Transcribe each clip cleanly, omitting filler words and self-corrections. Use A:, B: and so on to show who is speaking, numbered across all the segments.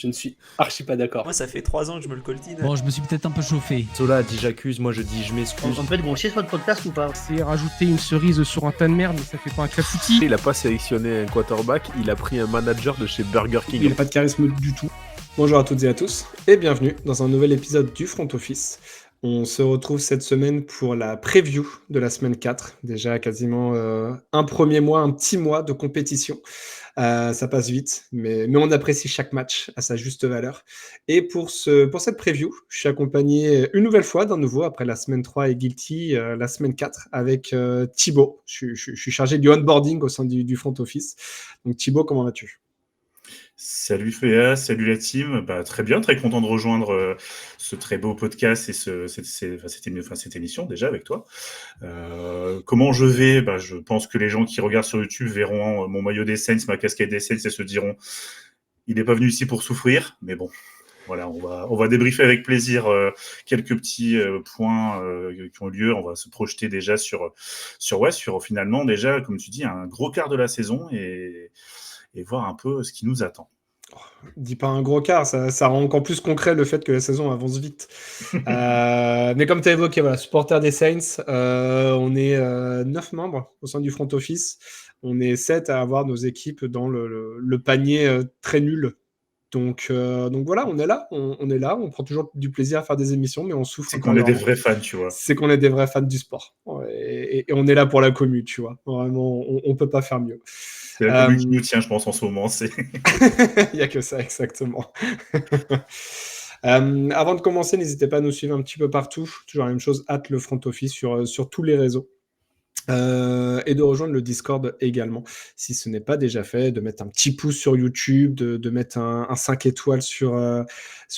A: Je ne suis archi pas d'accord.
B: Moi, ça fait 3 ans que je me le coltine.
C: Bon, je me suis peut-être un peu chauffé.
D: Sola dit j'accuse, moi je dis je m'excuse.
E: On peut être gaucher sur votre podcast ou pas?
F: C'est rajouter une cerise sur un tas de merde, mais ça fait pas un clafoutis.
D: Il a pas sélectionné un quarterback, il a pris un manager de chez Burger King.
A: Il n'a pas de charisme du tout. Bonjour à toutes et à tous, et bienvenue dans un nouvel épisode du Front Office. On se retrouve cette semaine pour la preview de la semaine 4. Déjà quasiment un petit mois de compétition. Ça passe vite, mais on apprécie chaque match à sa juste valeur. Et pour cette preview, je suis accompagné une nouvelle fois d'un nouveau, après la semaine 3 et Guilty, la semaine 4, avec Thibaut. Je suis chargé du onboarding au sein du Front Office. Donc Thibaut, comment vas-tu ?
G: Salut Féa, salut la team. Très bien, très content de rejoindre ce très beau podcast et cette émission déjà avec toi. Comment je vais ? Je pense que les gens qui regardent sur YouTube verront mon maillot des Saints, ma casquette des Saints et se diront il n'est pas venu ici pour souffrir, mais bon. Voilà, on va débriefer avec plaisir quelques petits points qui ont lieu. On va se projeter déjà sur finalement déjà, comme tu dis, un gros quart de la saison et voir un peu ce qui nous attend.
A: Dis pas un gros quart, ça rend encore plus concret le fait que la saison avance vite. Mais comme tu as évoqué, voilà, supporter des Saints, on est 9 membres au sein du front office. On est 7 à avoir nos équipes dans le panier très nul. Donc voilà, on est là, on prend toujours du plaisir à faire des émissions, mais on souffre.
G: C'est qu'on est des vrais fans, tu vois.
A: C'est qu'on est des vrais fans du sport. Et on est là pour la commu, tu vois. Vraiment, on peut pas faire mieux.
G: C'est la commu qui nous tient, je pense, en ce moment.
A: Il n'y a que ça, exactement. Avant de commencer, n'hésitez pas à nous suivre un petit peu partout. Toujours la même chose, @le front office sur tous les réseaux. Et de rejoindre le Discord également, si ce n'est pas déjà fait, de mettre un petit pouce sur YouTube, de mettre un 5 étoiles sur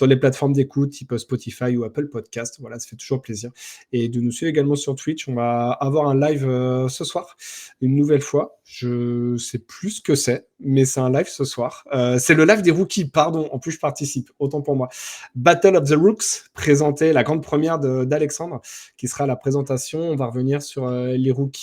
A: les plateformes d'écoute type Spotify ou Apple Podcast. Voilà, ça fait toujours plaisir. Et de nous suivre également sur Twitch. On va avoir un live ce soir, une nouvelle fois. Je sais plus ce que c'est, mais c'est un live ce soir. C'est le live des rookies, pardon. En plus, je participe, autant pour moi. Battle of the Rooks, présenté, la grande première d'Alexandre, qui sera la présentation. On va revenir sur les rookies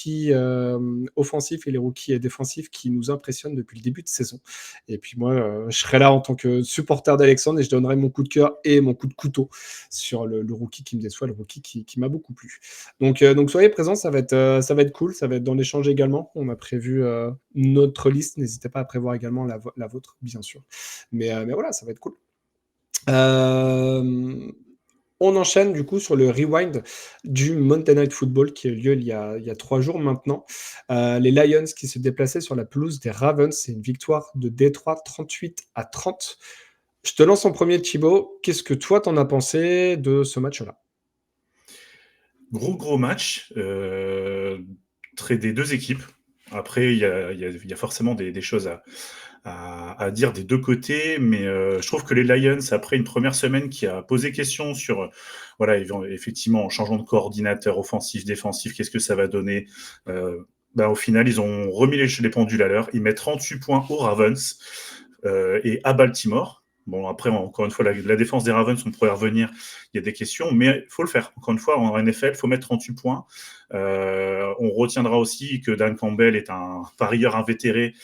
A: offensifs et les rookies défensifs qui nous impressionnent depuis le début de saison. Et puis moi, je serai là en tant que supporter d'Alexandre et je donnerai mon coup de cœur et mon coup de couteau sur le rookie qui me déçoit, le rookie qui m'a beaucoup plu. Donc soyez présents, ça va être cool, ça va être dans l'échange également. On a prévu notre liste, n'hésitez pas à prévoir également la vôtre, bien sûr. Mais voilà, ça va être cool. On enchaîne du coup sur le rewind du Monday Night Football qui a eu lieu il y a 3 jours maintenant. Les Lions qui se déplaçaient sur la pelouse des Ravens, c'est une victoire de Détroit 38-30. Je te lance en premier, Thibaut. Qu'est-ce que toi t'en as pensé de ce match-là ?
G: Gros match, des deux équipes. Après, il y a forcément des choses à dire des deux côtés, mais je trouve que les Lions, après une première semaine qui a posé question sur, effectivement, en changeant de coordinateur offensif, défensif, qu'est-ce que ça va donner ? Au final, ils ont remis les pendules à l'heure. Ils mettent 38 points aux Ravens et à Baltimore. Bon, après, encore une fois, la défense des Ravens, on pourrait revenir, il y a des questions, mais il faut le faire. Encore une fois, en NFL, il faut mettre 38 points. On retiendra aussi que Dan Campbell est un parieur invétéré,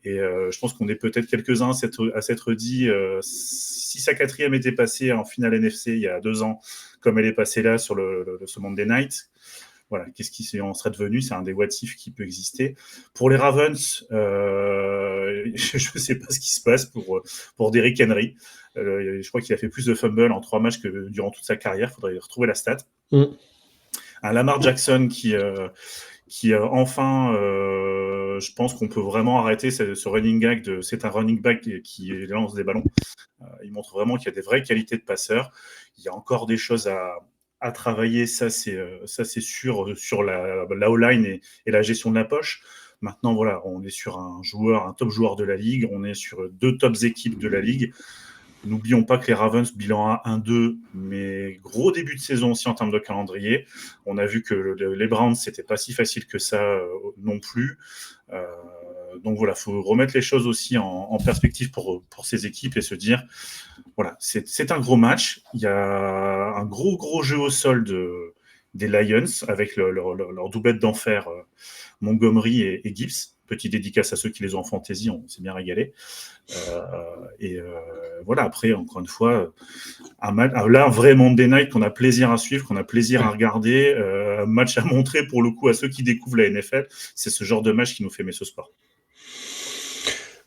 G: et je pense qu'on est peut-être quelques-uns à s'être dit, si sa 4e était passée en finale NFC il y a 2 ans, comme elle est passée là sur ce Monday Night, voilà, qu'est-ce qui en serait devenu ? C'est un des what if qui peut exister. Pour les Ravens, je ne sais pas ce qui se passe pour Derrick Henry. Je crois qu'il a fait plus de fumbles en 3 matchs que durant toute sa carrière. Il faudrait retrouver la stat. Un Lamar Jackson qui enfin, je pense qu'on peut vraiment arrêter ce running gag. C'est un running back qui lance des ballons. Il montre vraiment qu'il y a des vraies qualités de passeur. Il y a encore des choses à travailler, ça c'est sûr, sur la O-line et la gestion de la poche. Maintenant, voilà, on est sur un top joueur de la ligue, on est sur 2 tops équipes de la ligue. N'oublions pas que les Ravens, bilan 1-2, mais gros début de saison aussi en termes de calendrier. On a vu que les Browns, c'était pas si facile que ça non plus. Donc voilà, il faut remettre les choses aussi en perspective pour ces équipes et se dire, voilà, c'est un gros match. Il y a un gros jeu au sol des Lions avec leur doublette d'enfer, Montgomery et Gibbs. Petite dédicace à ceux qui les ont en fantasy, on s'est bien régalé. Voilà, après, encore une fois, là, un vrai Monday Night qu'on a plaisir à suivre, qu'on a plaisir à regarder, un match à montrer pour le coup à ceux qui découvrent la NFL. C'est ce genre de match qui nous fait aimer ce sport.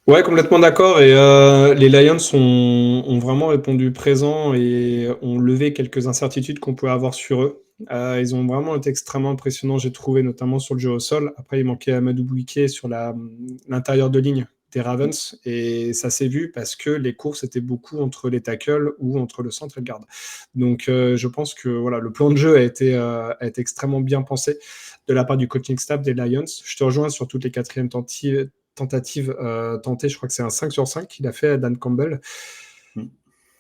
A: Ouais, complètement d'accord. Et les Lions ont vraiment répondu présent et ont levé quelques incertitudes qu'on pouvait avoir sur eux. Ils ont vraiment été extrêmement impressionnants, j'ai trouvé, notamment sur le jeu au sol. Après, il manquait Amadou Bouiké sur l'intérieur de ligne des Ravens. Et ça s'est vu parce que les courses étaient beaucoup entre les tackles ou entre le centre et le garde. Donc, je pense que voilà, le plan de jeu a été extrêmement bien pensé de la part du coaching staff des Lions. Je te rejoins sur toutes les quatrièmes tentatives tentées. Je crois que c'est un 5 sur 5 qu'il a fait à Dan Campbell.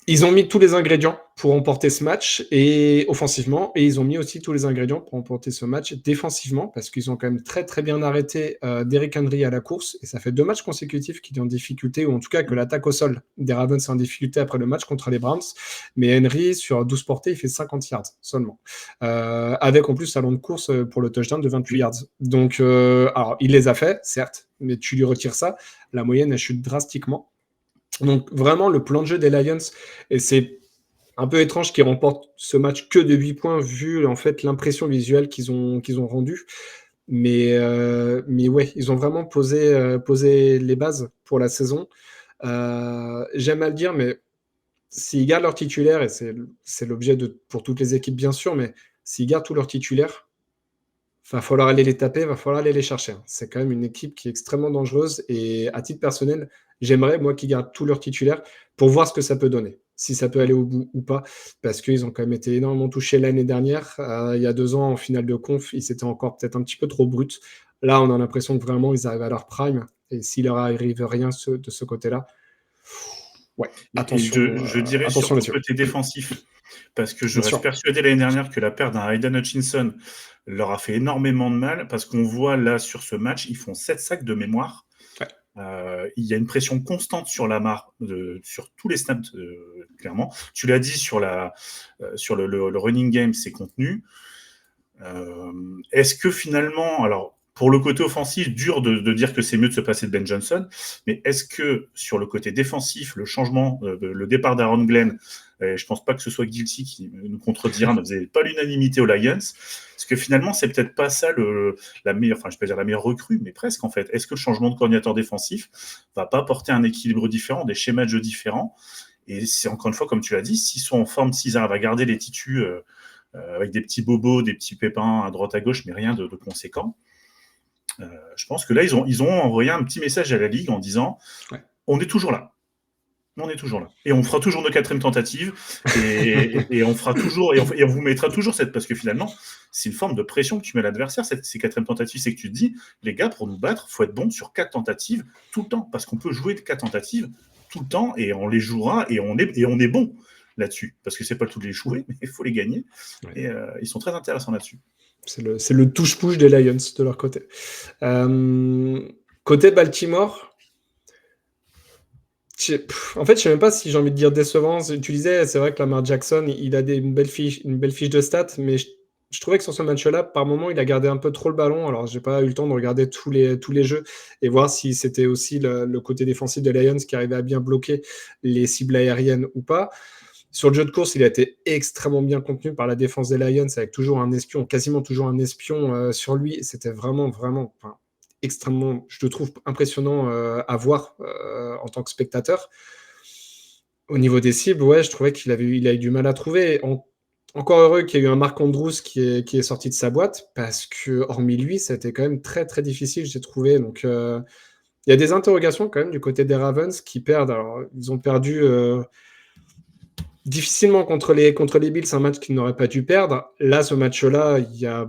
A: Ils ont mis tous les ingrédients pour remporter ce match et offensivement, et ils ont mis aussi tous les ingrédients pour remporter ce match défensivement, parce qu'ils ont quand même très très bien arrêté Derrick Henry à la course, et ça fait 2 matchs consécutifs qu'il est en difficulté, ou en tout cas que l'attaque au sol des Ravens est en difficulté après le match contre les Browns, mais Henry, sur 12 portées, il fait 50 yards seulement, avec en plus un long de course pour le touchdown de 28 yards. Donc, alors, il les a fait, certes, mais tu lui retires ça, la moyenne, elle chute drastiquement. Donc vraiment le plan de jeu des Lions, et c'est un peu étrange qu'ils remportent ce match que de 8 points vu en fait l'impression visuelle qu'ils ont rendue. Mais ouais, ils ont vraiment posé les bases pour la saison. J'aime à le dire, mais s'ils gardent leurs titulaires, et c'est l'objet pour toutes les équipes bien sûr, mais s'ils gardent tous leurs titulaires, va falloir aller les taper, va falloir aller les chercher. C'est quand même une équipe qui est extrêmement dangereuse, et à titre personnel, j'aimerais, moi, qu'ils gardent tous leurs titulaires pour voir ce que ça peut donner, si ça peut aller au bout ou pas, parce qu'ils ont quand même été énormément touchés l'année dernière. Il y a 2 ans, en finale de conf, ils étaient encore peut-être un petit peu trop bruts. Là, on a l'impression que vraiment, ils arrivent à leur prime, et s'il leur arrive rien de ce côté-là, ouais, attention.
G: Je dirais
A: attention,
G: sur le
A: messieurs.
G: côté défensif, parce que je
A: Bien
G: reste
A: sûr.
G: persuadé l'année dernière que la perte d'un Aidan Hutchinson leur a fait énormément de mal, parce qu'on voit là sur ce match, ils font 7 sacs de mémoire.
A: Ouais.
G: Il y a une pression constante sur Lamar, sur tous les snaps, clairement. Tu l'as dit sur le running game, c'est contenu. Est-ce que finalement, alors pour le côté offensif, dur de dire que c'est mieux de se passer de Ben Johnson, mais est-ce que sur le côté défensif, le changement, le départ d'Aaron Glenn, je ne pense pas que ce soit Guilty qui nous contredira, ne faisait pas l'unanimité aux Lions, parce que finalement, c'est peut-être pas ça la meilleure, enfin je ne vais pas dire la meilleure recrue, mais presque en fait. Est-ce que le changement de coordinateur défensif va pas apporter un équilibre différent, des schémas de jeu différents? Et c'est encore une fois, comme tu l'as dit, s'ils sont en forme, s'ils arrivent à garder les titus avec des petits bobos, des petits pépins à droite à gauche, mais rien de conséquent, je pense que là, ils ont envoyé un petit message à la Ligue en disant on est toujours là. On est toujours là. Et on fera toujours nos 4e tentatives. Et on fera toujours. Et on vous mettra toujours cette. Parce que finalement, c'est une forme de pression que tu mets à l'adversaire, ces 4e tentatives. C'est que tu te dis, les gars, pour nous battre, il faut être bon sur 4 tentatives tout le temps. Parce qu'on peut jouer de 4 tentatives tout le temps. Et on les jouera. Et on est bon là-dessus. Parce que c'est pas tous les jouer, mais il faut les gagner. Ouais. Et ils sont très intéressants là-dessus.
A: C'est le touche-push des Lions de leur côté. Côté Baltimore, en fait, je ne sais même pas si j'ai envie de dire décevant. Tu disais, c'est vrai que Lamar Jackson, il a une belle fiche de stats, mais je trouvais que sur ce match-là, par moment, il a gardé un peu trop le ballon. Alors, j'ai pas eu le temps de regarder tous les jeux et voir si c'était aussi le côté défensif des Lions qui arrivait à bien bloquer les cibles aériennes ou pas. Sur le jeu de course, il a été extrêmement bien contenu par la défense des Lions, avec toujours un espion, quasiment toujours un espion sur lui. C'était vraiment, extrêmement, je te trouve, impressionnant à voir en tant que spectateur. Au niveau des cibles, ouais, je trouvais qu'il a eu du mal à trouver. Encore heureux qu'il y ait eu un Mark Andrews qui est sorti de sa boîte, parce que hormis lui, ça a été quand même très, très difficile, j'ai trouvé. Donc, il y a des interrogations quand même du côté des Ravens qui perdent. Alors, ils ont perdu... difficilement contre les Bills, un match qu'ils n'auraient pas dû perdre. Là, ce match-là, il y a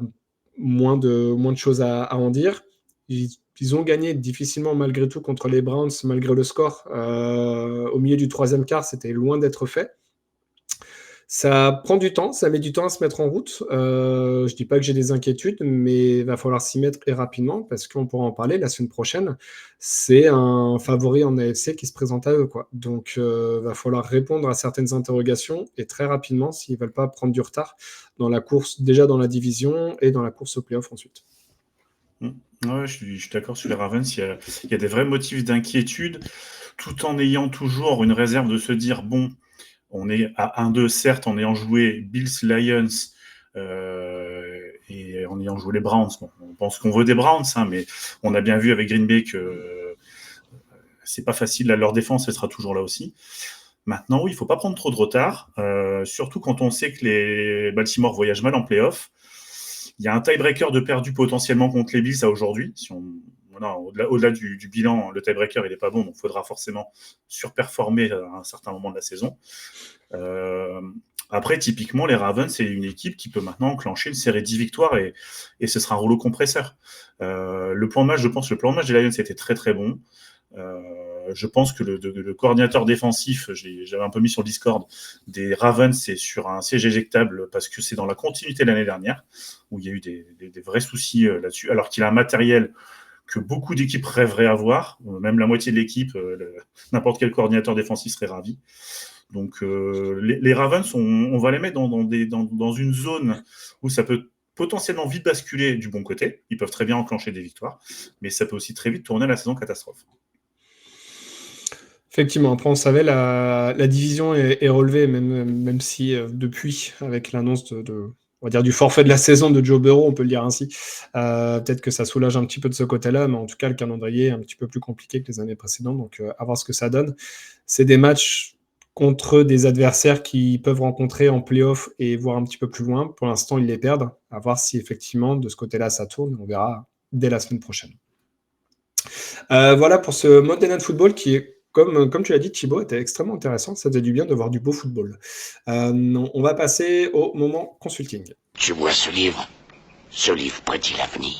A: moins de choses à en dire. Ils ont gagné difficilement malgré tout contre les Browns, malgré le score. Au milieu du 3e quart, c'était loin d'être fait. Ça prend du temps, ça met du temps à se mettre en route. Je ne dis pas que j'ai des inquiétudes, mais il va falloir s'y mettre et rapidement, parce qu'on pourra en parler la semaine prochaine. C'est un favori en AFC qui se présente à eux, quoi. Donc, il va falloir répondre à certaines interrogations, et très rapidement, s'ils ne veulent pas prendre du retard dans la course, déjà dans la division, et dans la course au play-off ensuite.
G: Ouais, je suis d'accord sur les Ravens. Il y a des vrais motifs d'inquiétude, tout en ayant toujours une réserve de se dire bon, on est à 1-2, certes, en ayant joué Bills, Lions et en ayant joué les Browns. Bon, on pense qu'on veut des Browns, hein, mais on a bien vu avec Green Bay que c'est pas facile. Leur défense, elle sera toujours là aussi. Maintenant, oui, il ne faut pas prendre trop de retard, surtout quand on sait que les Baltimore voyagent mal en playoff. Il y a un tie-breaker de perdu potentiellement contre les Bills à aujourd'hui. Si au-delà du bilan, le tie-breaker, il n'est pas bon, donc il faudra forcément surperformer à un certain moment de la saison. Après, typiquement, les Ravens, c'est une équipe qui peut maintenant enclencher une série de 10 victoires et ce sera un rouleau compresseur. Le plan de match des Lions était très très bon. Je pense que le coordinateur défensif, j'avais un peu mis sur le Discord, des Ravens, c'est sur un siège éjectable parce que c'est dans la continuité de l'année dernière où il y a eu des vrais soucis là-dessus, alors qu'il a un matériel que beaucoup d'équipes rêveraient avoir, même la moitié de l'équipe, n'importe quel coordinateur défensif serait ravi. Donc les Ravens, on va les mettre dans une zone où ça peut potentiellement vite basculer du bon côté. Ils peuvent très bien enclencher des victoires, mais ça peut aussi très vite tourner à la saison catastrophe.
A: Effectivement, après on savait la division est relevée, même si depuis, avec l'annonce on va dire du forfait de la saison de Joe Burrow, on peut le dire ainsi, peut-être que ça soulage un petit peu de ce côté-là, mais en tout cas le calendrier est un petit peu plus compliqué que les années précédentes, donc à voir ce que ça donne. C'est des matchs contre des adversaires qui peuvent rencontrer en play-off et voir un petit peu plus loin. Pour l'instant, ils les perdent. À voir si effectivement de ce côté-là ça tourne. On verra dès la semaine prochaine. Voilà pour ce Monday Night Football qui est, comme tu l'as dit, Thibaut, était extrêmement intéressant. Ça faisait du bien de voir du beau football. On va passer au moment consulting.
B: Tu vois ce livre? Ce livre prédit l'avenir.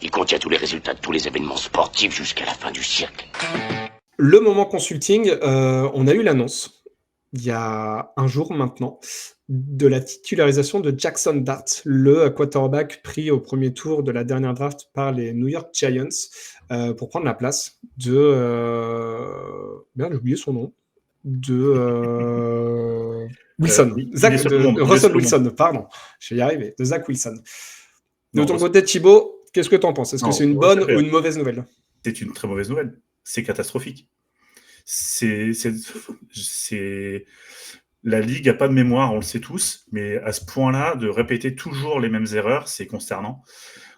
B: Il contient tous les résultats de tous les événements sportifs jusqu'à la fin du siècle.
A: Le moment consulting, on a eu l'annonce, il y a un jour maintenant, de la titularisation de Jackson Dart, le quarterback pris au premier tour de la dernière draft par les New York Giants, pour prendre la place de... Merde, j'ai oublié son nom. De Wilson. Russell Wilson, pardon. Je vais y arriver. De Zach Wilson. De ton côté, Thibaut, qu'est-ce que tu en penses? Est-ce que c'est une bonne ou une mauvaise nouvelle?
G: C'est une très mauvaise nouvelle. C'est catastrophique. La Ligue n'a pas de mémoire, on le sait tous, mais à ce point-là, de répéter toujours les mêmes erreurs, c'est consternant.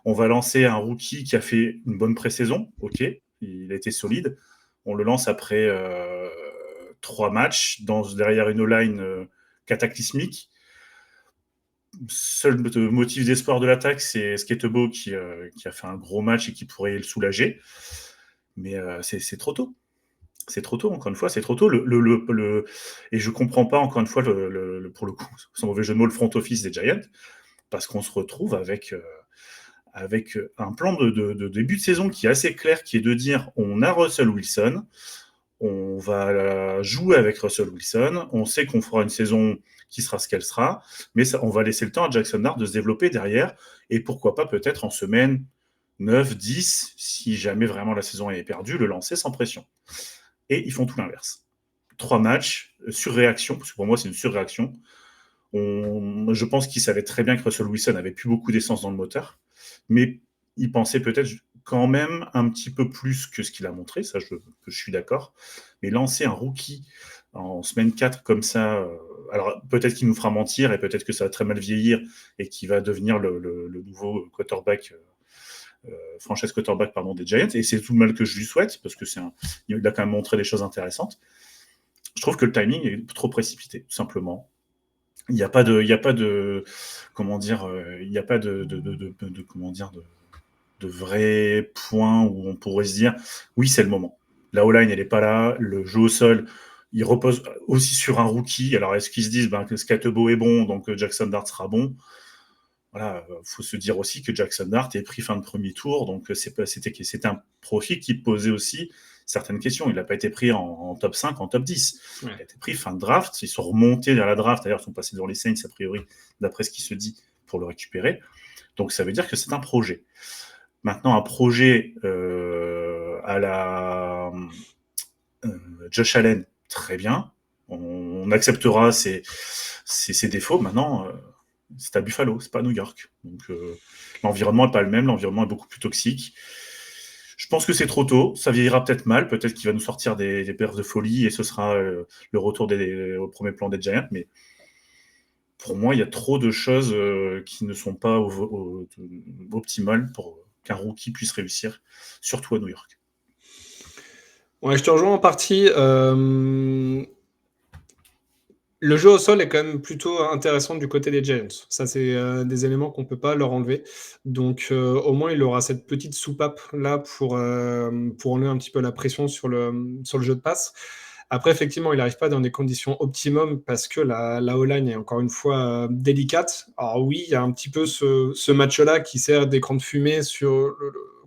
G: On va lancer un rookie qui a fait une bonne pré-saison, ok, il a été solide. On le lance après 3 matchs, derrière une O-line cataclysmique. Seul motif d'espoir de l'attaque, c'est Sketebo qui a fait un gros match et qui pourrait le soulager. Mais c'est trop tôt. C'est trop tôt, encore une fois, c'est trop tôt. Et je comprends pas, encore une fois, pour le coup, sans mauvais jeu de mots, le front office des Giants, parce qu'on se retrouve avec un plan de début de saison qui est assez clair, qui est de dire on a Russell Wilson, on va jouer avec Russell Wilson, on sait qu'on fera une saison qui sera ce qu'elle sera, mais on va laisser le temps à Jackson Dart de se développer derrière, et pourquoi pas peut-être en semaine 9, 10, si jamais vraiment la saison est perdue, le lancer sans pression. Et ils font tout l'inverse. 3 matchs, surréaction, parce que pour moi c'est une surréaction. Je pense qu'ils savaient très bien que Russell Wilson avait plus beaucoup d'essence dans le moteur, mais ils pensaient peut-être quand même un petit peu plus que ce qu'il a montré, ça je suis d'accord. Mais lancer un rookie en semaine 4 comme ça, alors peut-être qu'il nous fera mentir et peut-être que ça va très mal vieillir et qu'il va devenir le nouveau quarterback. Franchise quarterback des Giants, et c'est tout le mal que je lui souhaite parce que il a quand même montré des choses intéressantes. Je trouve que le timing est trop précipité, tout simplement. Il n'y a pas de vrais points où on pourrait se dire oui, c'est le moment. La O-line, elle n'est pas là, le jeu au sol, il repose aussi sur un rookie. Alors est-ce qu'ils se disent que Sketebo est bon, donc Jackson Dart sera bon? Voilà, faut se dire aussi que Jackson Dart est pris fin de premier tour, donc c'était un profil qui posait aussi certaines questions. Il n'a pas été pris en top 5, en top 10. Ouais. Il a été pris fin de draft. Ils sont remontés vers la draft. D'ailleurs, ils sont passés devant les Saints, a priori, d'après ce qui se dit, pour le récupérer. Donc, ça veut dire que c'est un projet. Maintenant, un projet à la Josh Allen, très bien. On acceptera ses défauts. Maintenant, C'est à Buffalo, c'est pas à New York. Donc l'environnement n'est pas le même, l'environnement est beaucoup plus toxique. Je pense que c'est trop tôt, ça vieillira peut-être mal, peut-être qu'il va nous sortir des perfs de folie et ce sera le retour au premier plan des Giants, mais pour moi, il y a trop de choses qui ne sont pas optimales pour qu'un rookie puisse réussir, surtout à New York.
A: Ouais, je te rejoins en partie. Le jeu au sol est quand même plutôt intéressant du côté des Giants. Ça, c'est des éléments qu'on ne peut pas leur enlever. Donc, au moins, il aura cette petite soupape là pour enlever un petit peu la pression sur le jeu de passe. Après, effectivement, il n'arrive pas dans des conditions optimum parce que la O-line est encore une fois délicate. Alors oui, il y a un petit peu ce match-là qui sert d'écran de fumée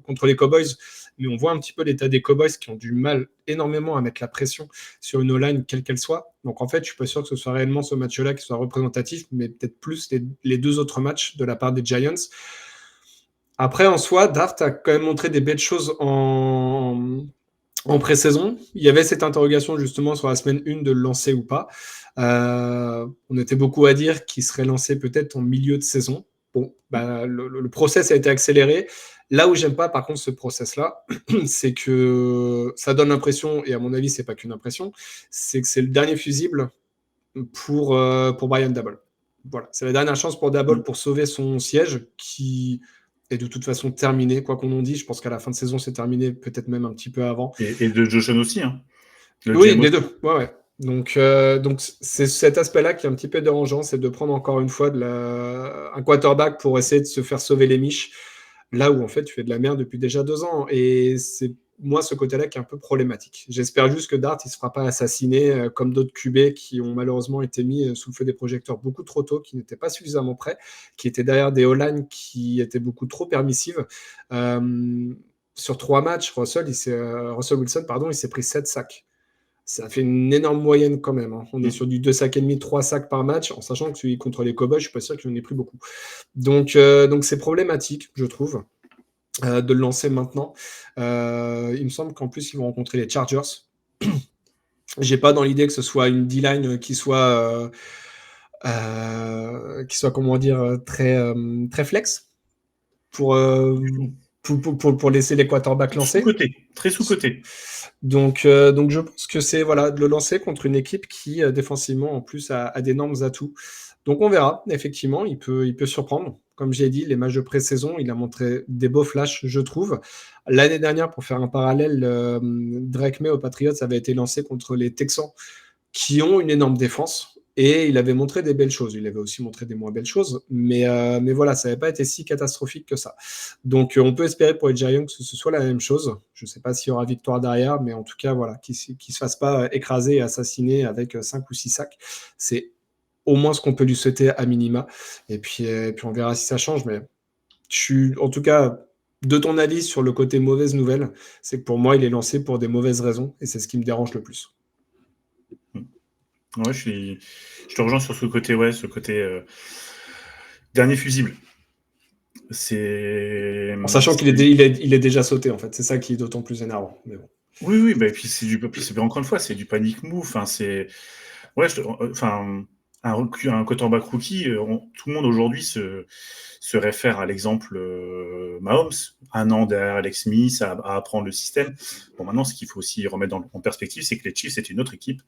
A: contre les Cowboys, mais on voit un petit peu l'état des Cowboys qui ont du mal énormément à mettre la pression sur une O-line, quelle qu'elle soit. Donc en fait, je ne suis pas sûr que ce soit réellement ce match-là qui soit représentatif, mais peut-être plus les deux autres matchs de la part des Giants. Après, en soi, Dart a quand même montré des belles choses en pré-saison. Il y avait cette interrogation justement sur la semaine 1 de le lancer ou pas. On était beaucoup à dire qu'il serait lancé peut-être en milieu de saison. Bon, le process a été accéléré. Là où j'aime pas, par contre, ce process-là, c'est que ça donne l'impression, et à mon avis, c'est pas qu'une impression, c'est que c'est le dernier fusible pour Brian Daboll. Voilà, c'est la dernière chance pour Daboll pour sauver son siège qui est de toute façon terminé, quoi qu'on en dise. Je pense qu'à la fin de saison, c'est terminé, peut-être même un petit peu avant.
G: Et de Joshan aussi, hein.
A: Oui, les deux. Ouais. Donc c'est cet aspect-là qui est un petit peu dérangeant, c'est de prendre encore une fois un quarterback pour essayer de se faire sauver les miches, là où en fait tu fais de la merde depuis déjà 2 ans. Et c'est moi ce côté-là qui est un peu problématique. J'espère juste que Dart il se fera pas assassiner comme d'autres QB qui ont malheureusement été mis sous le feu des projecteurs beaucoup trop tôt, qui n'étaient pas suffisamment prêts, qui étaient derrière des O-line qui étaient beaucoup trop permissives. Sur 3 matchs, Russell Wilson, il s'est pris 7 sacs. Ça fait une énorme moyenne quand même. Hein. On est sur du 2 sacs et demi, 3 sacs par match, en sachant que celui contre les Cowboys, je suis pas sûr qu'il en ait pris beaucoup. Donc c'est problématique, je trouve, de le lancer maintenant. Il me semble qu'en plus, ils vont rencontrer les Chargers. J'ai pas dans l'idée que ce soit une D-line qui soit comment dire, très flex pour laisser les quarterbacks lancer.
G: Très sous-côté.
A: Donc je pense que c'est de le lancer contre une équipe qui défensivement en plus a d'énormes atouts. Donc on verra, effectivement, il peut surprendre. Comme j'ai dit, les matchs de pré-saison, il a montré des beaux flashs, je trouve. L'année dernière, pour faire un parallèle, Drake May aux Patriots avait été lancé contre les Texans, qui ont une énorme défense. Et il avait montré des belles choses. Il avait aussi montré des moins belles choses. Mais voilà, ça n'avait pas été si catastrophique que ça. Donc, on peut espérer pour les Giants que ce soit la même chose. Je ne sais pas s'il y aura victoire derrière, mais en tout cas, voilà, qu'ils ne se fassent pas écraser et assassiner avec 5 ou 6 sacs. C'est au moins ce qu'on peut lui souhaiter à minima. Et puis on verra si ça change. Mais je suis, en tout cas, de ton avis sur le côté mauvaise nouvelle, c'est que pour moi, il est lancé pour des mauvaises raisons. Et c'est ce qui me dérange le plus.
G: Ouais, je te rejoins sur ce côté, dernier fusible.
A: En sachant qu'il est déjà sauté, en fait. C'est ça qui est d'autant plus énervant. Mais bon.
G: Oui, et puis c'est encore une fois, c'est du panic move. Un quarterback rookie, tout le monde aujourd'hui se réfère à l'exemple Mahomes, 1 an derrière Alex Smith à apprendre le système. Bon, maintenant, ce qu'il faut aussi remettre en perspective, c'est que les Chiefs, c'est une autre équipe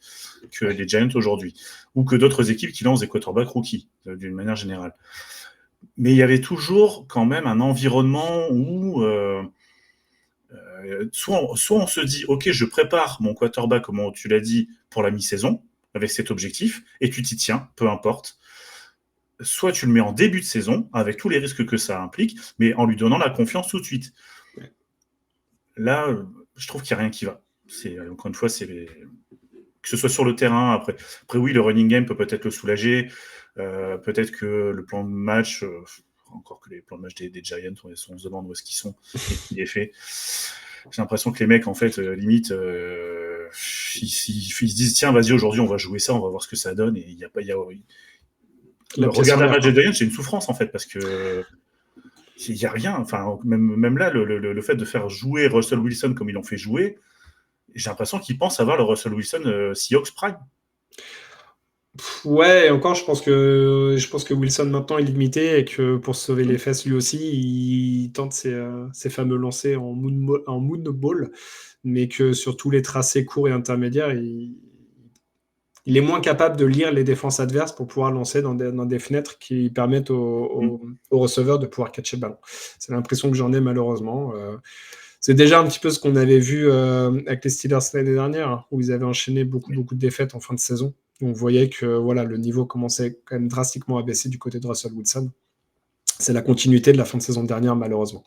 G: que les Giants aujourd'hui, ou que d'autres équipes qui lancent des quarterbacks rookies, d'une manière générale. Mais il y avait toujours quand même un environnement où soit on se dit, ok, je prépare mon quarterback, comme tu l'as dit, pour la mi-saison, avec cet objectif, et tu t'y tiens, peu importe. Soit tu le mets en début de saison, avec tous les risques que ça implique, mais en lui donnant la confiance tout de suite. Là, je trouve qu'il n'y a rien qui va. Encore une fois, que ce soit sur le terrain, après oui, le running game peut peut-être le soulager, peut-être que le plan de match, encore que les plans de match des Giants, on se demande où est-ce qu'ils sont et qui est fait. J'ai l'impression que les mecs, en fait, limite, ils se disent, tiens, vas-y, aujourd'hui, on va jouer ça, on va voir ce que ça donne, et il n'y a pas... Regarde la match des Giants, c'est une souffrance, en fait, parce que il n'y a rien. Enfin, même là, le fait de faire jouer Russell Wilson comme ils l'ont fait jouer, j'ai l'impression qu'ils pensent avoir le Russell Wilson Seahawks Prime.
A: Ouais, et encore, je pense que Wilson maintenant est limité et que pour se sauver les fesses lui aussi, il tente ses fameux lancers en moon ball, mais que sur tous les tracés courts et intermédiaires, il est moins capable de lire les défenses adverses pour pouvoir lancer dans des fenêtres qui permettent aux receveurs de pouvoir catcher le ballon. C'est l'impression que j'en ai malheureusement. C'est déjà un petit peu ce qu'on avait vu avec les Steelers l'année dernière, hein, où ils avaient enchaîné beaucoup de défaites en fin de saison. On voyait que voilà, le niveau commençait quand même drastiquement à baisser du côté de Russell Wilson. C'est la continuité de la fin de saison dernière, malheureusement.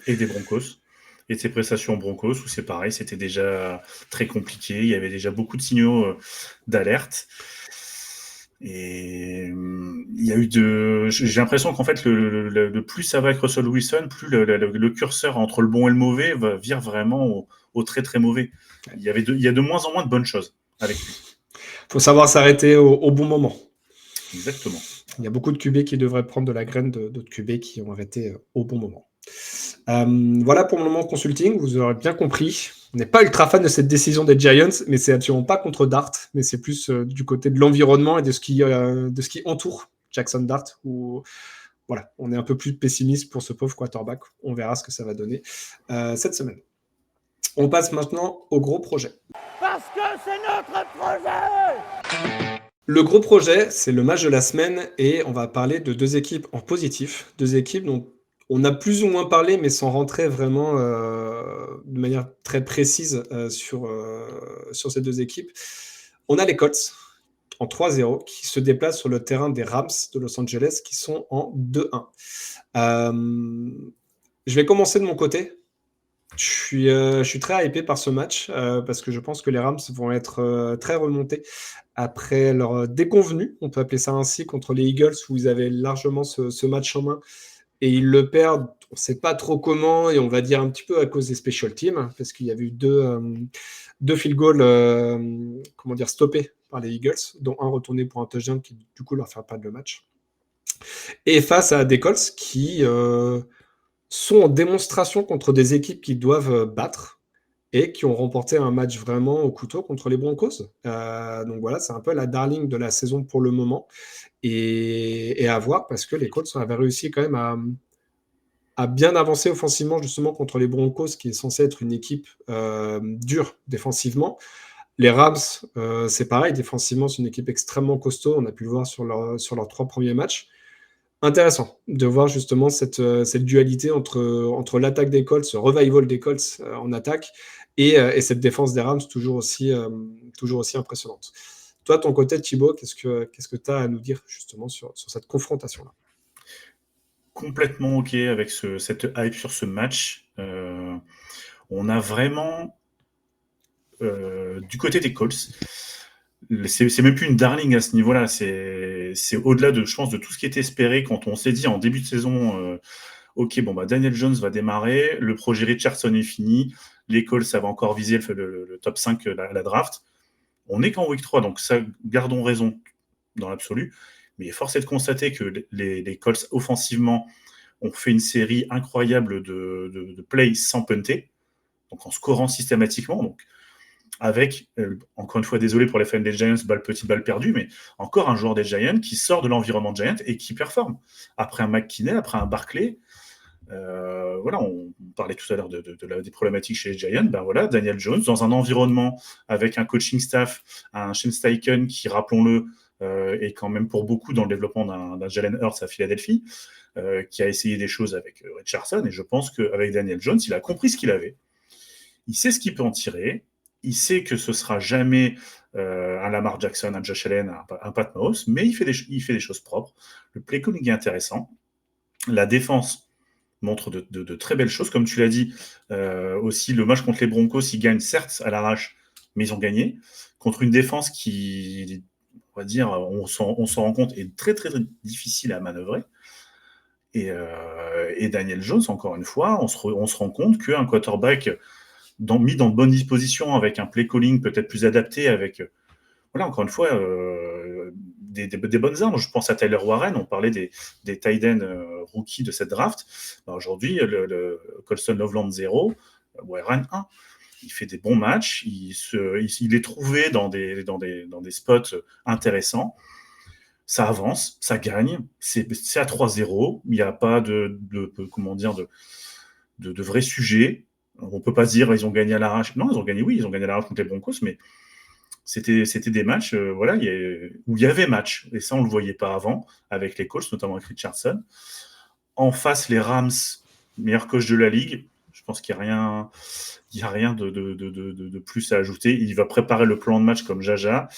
G: Et des Broncos. Et de ses prestations Broncos, où c'est pareil, c'était déjà très compliqué. Il y avait déjà beaucoup de signaux d'alerte. Et il y a eu j'ai l'impression qu'en fait, le plus ça va avec Russell Wilson, plus le curseur entre le bon et le mauvais vire vraiment au très très mauvais. Il y a de moins en moins de bonnes choses avec lui.
A: Il faut savoir s'arrêter au bon moment.
G: Exactement.
A: Il y a beaucoup de QB qui devraient prendre de la graine d'autres QB qui ont arrêté au bon moment. Voilà pour le moment consulting, vous aurez bien compris. On n'est pas ultra fan de cette décision des Giants, mais c'est absolument pas contre Dart, mais c'est plus du côté de l'environnement et de ce qui entoure Jackson Dart, où voilà, on est un peu plus pessimiste pour ce pauvre quarterback. On verra ce que ça va donner cette semaine. On passe maintenant au gros projet.
C: Parce que c'est notre projet!
A: Le gros projet, c'est le match de la semaine et on va parler de deux équipes en positif, deux équipes dont on a plus ou moins parlé, mais sans rentrer vraiment de manière très précise sur ces deux équipes. On a les Colts en 3-0 qui se déplacent sur le terrain des Rams de Los Angeles qui sont en 2-1. Je vais commencer de mon côté. Je suis très hypé par ce match parce que je pense que les Rams vont être très remontés après leur déconvenue, on peut appeler ça ainsi, contre les Eagles où ils avaient largement ce match en main et ils le perdent, on ne sait pas trop comment et on va dire un petit peu à cause des special teams parce qu'il y a eu deux field goals stoppés par les Eagles, dont un retourné pour un touchdown qui du coup leur fait perdre le match. Et face à des Colts qui sont en démonstration contre des équipes qui doivent battre et qui ont remporté un match vraiment au couteau contre les Broncos. Donc voilà, c'est un peu la darling de la saison pour le moment. Et à voir parce que les Colts avaient réussi quand même à bien avancer offensivement justement contre les Broncos, qui est censé être une équipe dure défensivement. Les Rams, c'est pareil, défensivement, c'est une équipe extrêmement costaud. On a pu le voir sur leurs 3 premiers matchs. Intéressant de voir justement cette dualité entre l'attaque des Colts, ce revival des Colts en attaque, et cette défense des Rams toujours aussi impressionnante. Toi, ton côté, Thibaut, qu'est-ce que tu as à nous dire justement sur cette confrontation-là?
G: Complètement OK avec cette hype sur ce match. On a vraiment, du côté des Colts, c'est même plus une darling à ce niveau-là. C'est au-delà je pense, de tout ce qui était espéré quand on s'est dit en début de saison, OK, bon, Daniel Jones va démarrer, le projet Richardson est fini, les Colts avaient encore visé le top 5 à la draft. On n'est qu'en week 3, donc ça, gardons raison dans l'absolu. Mais force est de constater que les Colts, offensivement, ont fait une série incroyable de plays sans punter, donc en scorant systématiquement. Donc, avec, encore une fois, désolé pour les fans des Giants, petite balle perdue, mais encore un joueur des Giants qui sort de l'environnement Giants et qui performe. Après un McKinney, après un Barkley, voilà, on parlait tout à l'heure des problématiques chez les Giants. Daniel Jones, dans un environnement avec un coaching staff, un Shane Steichen qui, rappelons-le, est quand même pour beaucoup dans le développement d'un Jalen Hurts à Philadelphie, qui a essayé des choses avec Richardson, et je pense qu'avec Daniel Jones, il a compris ce qu'il avait. Il sait ce qu'il peut en tirer. Il sait que ce sera jamais un Lamar Jackson, un Josh Allen, un Pat Mahomes, mais il fait des choses propres. Le play calling est intéressant. La défense montre de très belles choses. Comme tu l'as dit, aussi, le match contre les Broncos, ils gagnent certes à l'arrache, mais ils ont gagné. Contre une défense qui, on va dire, on s'en rend compte, est très, très, très difficile à manœuvrer. Et Daniel Jones, encore une fois, on se rend compte qu'un quarterback mis dans de bonnes dispositions, avec un play calling peut-être plus adapté, avec, voilà, encore une fois, des bonnes armes. Je pense à Tyler Warren, on parlait des tight ends rookies de cette draft. Aujourd'hui, le Colston Loveland 0, Warren 1. Il fait des bons matchs, il est trouvé dans des spots intéressants. ça avance, ça gagne, c'est à 3-0, il n'y a pas de vrais sujets. On ne peut pas se dire ils ont gagné à l'arrache. Non, ils ont gagné à l'arrache contre les Broncos, mais c'était des matchs où il y avait match. Et ça, on ne le voyait pas avant, avec les Colts, notamment avec Richardson. En face, les Rams, meilleur coach de la ligue. Je pense qu'il n'y a rien de plus à ajouter. Il va préparer le plan de match comme Jaja.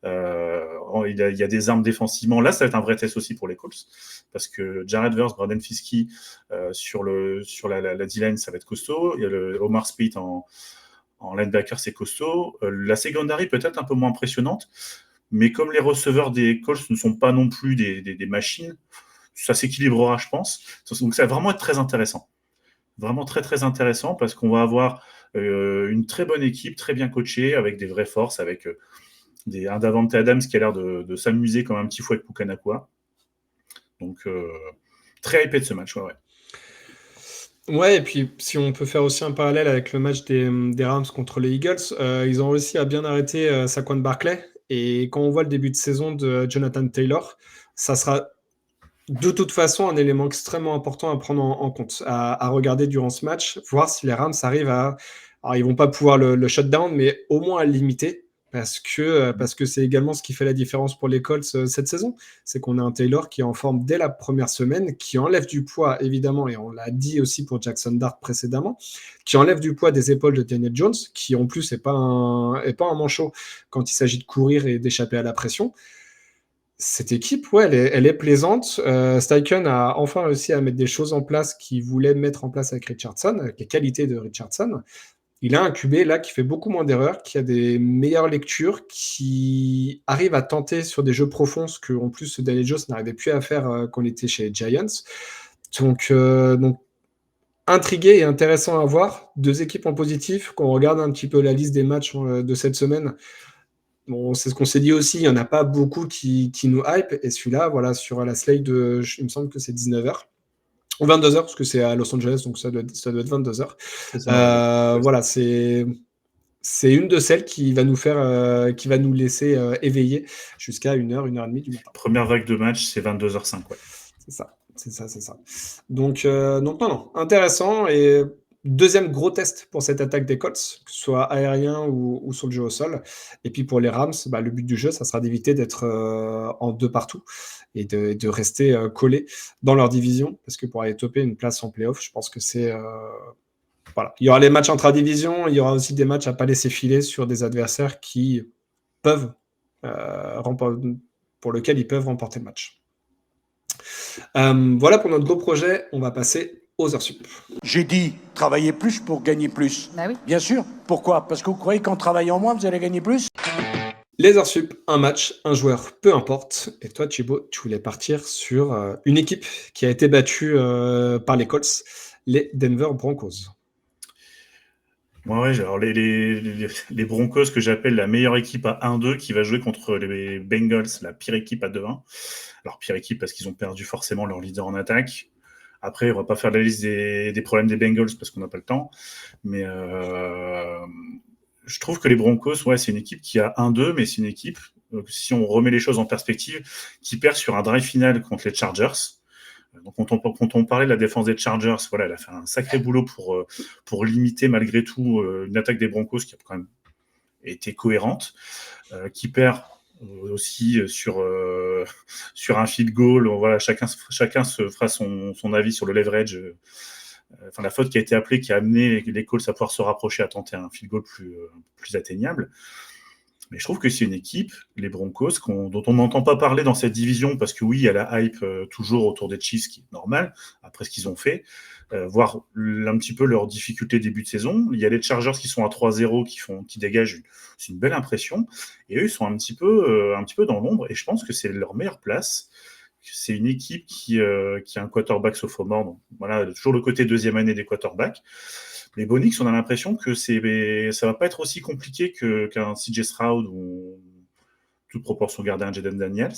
G: Il y a des armes défensivement. Là, ça va être un vrai test aussi pour les Colts. Parce que Jared Verse, Braden Fiske sur la D-line, ça va être costaud. Il y a le Omar Speight en linebacker, c'est costaud. La secondary peut-être un peu moins impressionnante. Mais comme les receveurs des Colts ne sont pas non plus des machines, ça s'équilibrera, je pense. Donc ça va vraiment être très intéressant. Vraiment très très intéressant parce qu'on va avoir une très bonne équipe, très bien coachée, avec des vraies forces, avec un Davante Adams qui a l'air de s'amuser comme un petit fou avec Pukanakua. Donc très hypé de ce match, ouais.
A: Ouais, et puis si on peut faire aussi un parallèle avec le match des Rams contre les Eagles, ils ont réussi à bien arrêter Saquon Barkley. Et quand on voit le début de saison de Jonathan Taylor, ça sera de toute façon un élément extrêmement important à prendre en compte, à regarder durant ce match, voir si les Rams arrivent à... Alors, ils vont pas pouvoir le shutdown, mais au moins à le limiter, parce que c'est également ce qui fait la différence pour les Colts cette saison. C'est qu'on a un Taylor qui est en forme dès la première semaine, qui enlève du poids, évidemment, et on l'a dit aussi pour Jackson Dart précédemment, qui enlève du poids des épaules de Daniel Jones, qui en plus n'est pas un manchot quand il s'agit de courir et d'échapper à la pression. Cette équipe, ouais, elle est plaisante. Steichen a enfin réussi à mettre des choses en place qu'il voulait mettre en place avec Richardson, avec les qualités de Richardson. Il a un QB là qui fait beaucoup moins d'erreurs, qui a des meilleures lectures, qui arrive à tenter sur des jeux profonds, ce que en plus Daniel Jones n'arrivait plus à faire quand il était chez les Giants. Donc intrigué et intéressant à voir. Deux équipes en positif. Quand on regarde un petit peu la liste des matchs de cette semaine, bon, c'est ce qu'on s'est dit aussi, il n'y en a pas beaucoup qui nous hype. Et celui-là, voilà, sur la slate il me semble que c'est 19h. Ou 22h, parce que c'est à Los Angeles, donc ça doit être 22h. Voilà, c'est une de celles qui va nous laisser éveiller jusqu'à 1h, 1h30 du matin.
G: Première vague de match, c'est 22h05, ouais.
A: C'est ça. Donc non, intéressant. Et deuxième gros test pour cette attaque des Colts, que ce soit aérien ou sur le jeu au sol. Et puis pour les Rams, le but du jeu, ça sera d'éviter d'être en deux partout et de rester collés dans leur division, parce que pour aller topper une place en playoff, je pense que c'est... Voilà. Il y aura les matchs intra-division, il y aura aussi des matchs à ne pas laisser filer sur des adversaires qui peuvent pour lesquels ils peuvent remporter le match. Voilà pour notre gros projet, on va passer aux heures sup.
H: J'ai dit travailler plus pour gagner plus.
I: Bah oui.
H: Bien sûr. Pourquoi ? Parce que vous croyez qu'en travaillant moins, vous allez gagner plus ?
A: Les heures sup, un match, un joueur, peu importe. Et toi, Thibaut, tu voulais partir sur une équipe qui a été battue par les Colts, les Denver Broncos.
G: Ouais, alors les Broncos, que j'appelle la meilleure équipe à 1-2, qui va jouer contre les Bengals, la pire équipe à 2-1. Alors, pire équipe parce qu'ils ont perdu forcément leur leader en attaque. Après, on va pas faire la liste des problèmes des Bengals parce qu'on n'a pas le temps. Mais je trouve que les Broncos, ouais, c'est une équipe qui a 1-2, mais c'est une équipe, si on remet les choses en perspective, qui perd sur un drive final contre les Chargers. Donc, quand on parlait de la défense des Chargers, voilà, elle a fait un sacré boulot pour limiter malgré tout une attaque des Broncos qui a quand même été cohérente, qui perd aussi sur un field goal. Voilà, chacun se fera son avis sur le leverage. La faute qui a été appelée, qui a amené les Colts à pouvoir se rapprocher, à tenter un field goal plus atteignable. Mais je trouve que c'est une équipe, les Broncos, dont on n'entend pas parler dans cette division, parce que oui, il y a la hype toujours autour des Chiefs, qui est normal, après ce qu'ils ont fait, voir un petit peu leurs difficultés début de saison. Il y a les Chargers qui sont à 3-0, qui dégagent c'est une belle impression, et eux, ils sont un petit peu dans l'ombre, et je pense que c'est leur meilleure place. C'est une équipe qui a un quarterback sophomore, donc voilà, toujours le côté deuxième année des quarterbacks. Les Bonix, on a l'impression que ça va pas être aussi compliqué qu'un CJ Stroud ou toute proportion gardée un Jaden Daniels.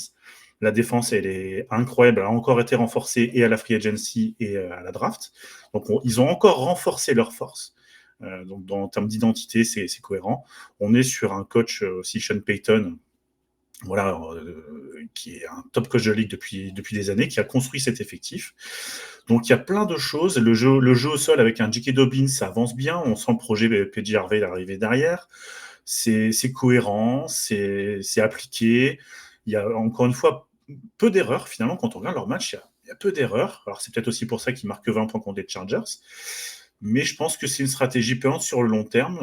G: La défense, elle est incroyable. Elle a encore été renforcée et à la free agency et à la draft. Donc, ils ont encore renforcé leur force. Donc, en termes d'identité, c'est cohérent. On est sur un coach aussi, Sean Payton, voilà, qui est un top coach de ligue depuis des années, qui a construit cet effectif. Donc il y a plein de choses. Le jeu au sol avec un J.K. Dobbins, ça avance bien. On sent le projet PJ Harvey arriver derrière. C'est cohérent, c'est appliqué. Il y a encore une fois peu d'erreurs finalement quand on regarde leur match. Il y a peu d'erreurs. Alors c'est peut-être aussi pour ça qu'ils marquent 20 points contre les Chargers. Mais je pense que c'est une stratégie payante sur le long terme.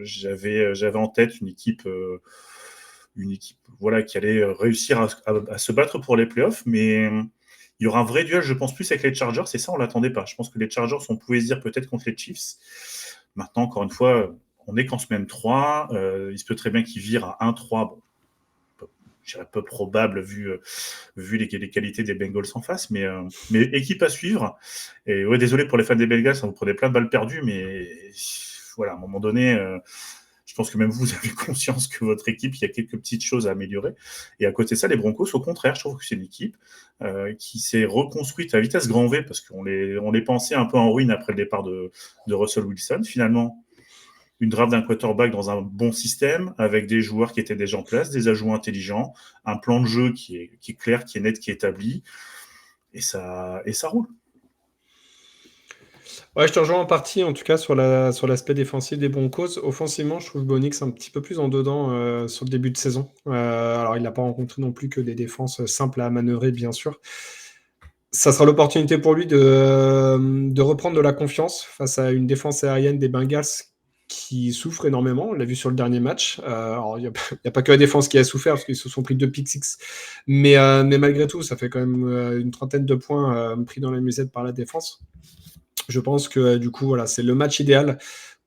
G: J'avais en tête une équipe voilà, qui allait réussir à se battre pour les playoffs, mais il y aura un vrai duel, je pense, plus avec les Chargers, et ça, on ne l'attendait pas. Je pense que les Chargers, on pouvait se dire peut-être contre les Chiefs. Maintenant, encore une fois, on est qu'en semaine 3. Il se peut très bien qu'ils virent à 1-3. Bon, je dirais peu probable vu les qualités des Bengals en face, mais équipe à suivre. Et ouais, désolé pour les fans des Bengals, vous prenez plein de balles perdues, mais voilà, à un moment donné, je pense que même vous avez conscience que votre équipe, il y a quelques petites choses à améliorer. Et à côté de ça, les Broncos, au contraire, je trouve que c'est une équipe qui s'est reconstruite à vitesse grand V, parce qu'on les pensait un peu en ruine après le départ de Russell Wilson. Finalement, une draft d'un quarterback dans un bon système, avec des joueurs qui étaient déjà en place, des ajouts intelligents, un plan de jeu qui est clair, qui est net, qui est établi, et ça roule.
A: Ouais, je te rejoins en partie, en tout cas, sur l'aspect défensif des Broncos. Offensivement, je trouve Bo Nix un petit peu plus en dedans sur le début de saison. Alors, il n'a pas rencontré non plus que des défenses simples à manœuvrer, bien sûr. Ça sera l'opportunité pour lui de reprendre de la confiance face à une défense aérienne des Bengals qui souffre énormément. On l'a vu sur le dernier match. Alors, il n'y a pas que la défense qui a souffert parce qu'ils se sont pris 2 pick six. Mais malgré tout, ça fait quand même une trentaine de points pris dans la musette par la défense. Je pense que du coup, voilà, c'est le match idéal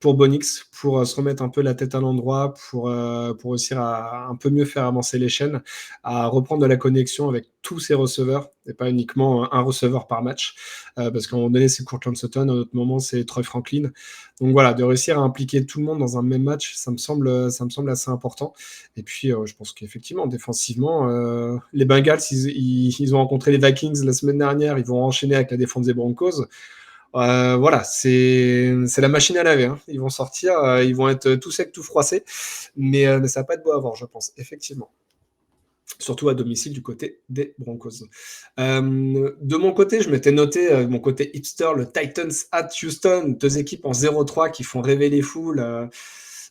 A: pour Bo Nix, pour se remettre un peu la tête à l'endroit, pour réussir à un peu mieux faire avancer les chaînes, à reprendre de la connexion avec tous ses receveurs, et pas uniquement un receveur par match, parce qu'à un moment donné, c'est Courtland Sutton, à un autre moment, c'est Troy Franklin. Donc voilà, de réussir à impliquer tout le monde dans un même match, ça me semble assez important. Et puis, je pense qu'effectivement, défensivement, les Bengals, ils ont rencontré les Vikings la semaine dernière, ils vont enchaîner avec la défense des Broncos. Voilà, c'est la machine à laver. Hein. Ils vont sortir, ils vont être tout secs, tout froissés, mais ça va pas être beau à voir, je pense, effectivement. Surtout à domicile du côté des Broncos. De mon côté, je m'étais noté, mon côté hipster, le Titans at Houston, 2 équipes en 0-3 qui font rêver les foules.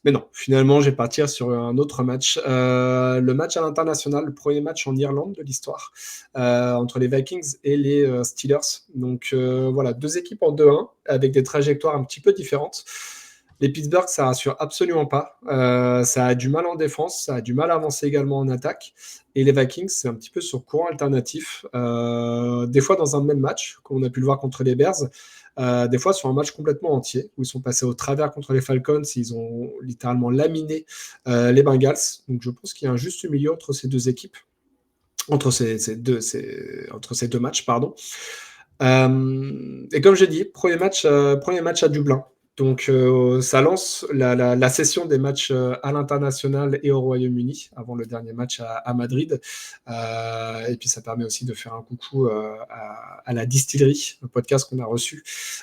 A: Mais non, finalement, je vais partir sur un autre match. Le match à l'international, le premier match en Irlande de l'histoire, entre les Vikings et les Steelers. Donc voilà, 2 équipes en 2-1, avec des trajectoires un petit peu différentes. Les Pittsburgh, ça rassure absolument pas. Ça a du mal en défense, ça a du mal à avancer également en attaque. Et les Vikings, c'est un petit peu sur courant alternatif. Des fois dans un même match, comme on a pu le voir contre les Bears, des fois sur un match complètement entier, où ils sont passés au travers contre les Falcons, ils ont littéralement laminé les Bengals. Donc je pense qu'il y a un juste milieu entre ces 2 équipes, entre ces deux matchs, pardon. Et comme j'ai dit, premier match à Dublin. Donc ça lance la session des matchs à l'international et au Royaume-Uni avant le dernier match à Madrid. Et puis ça permet aussi de faire un coucou à la distillerie, le podcast qu'on a reçu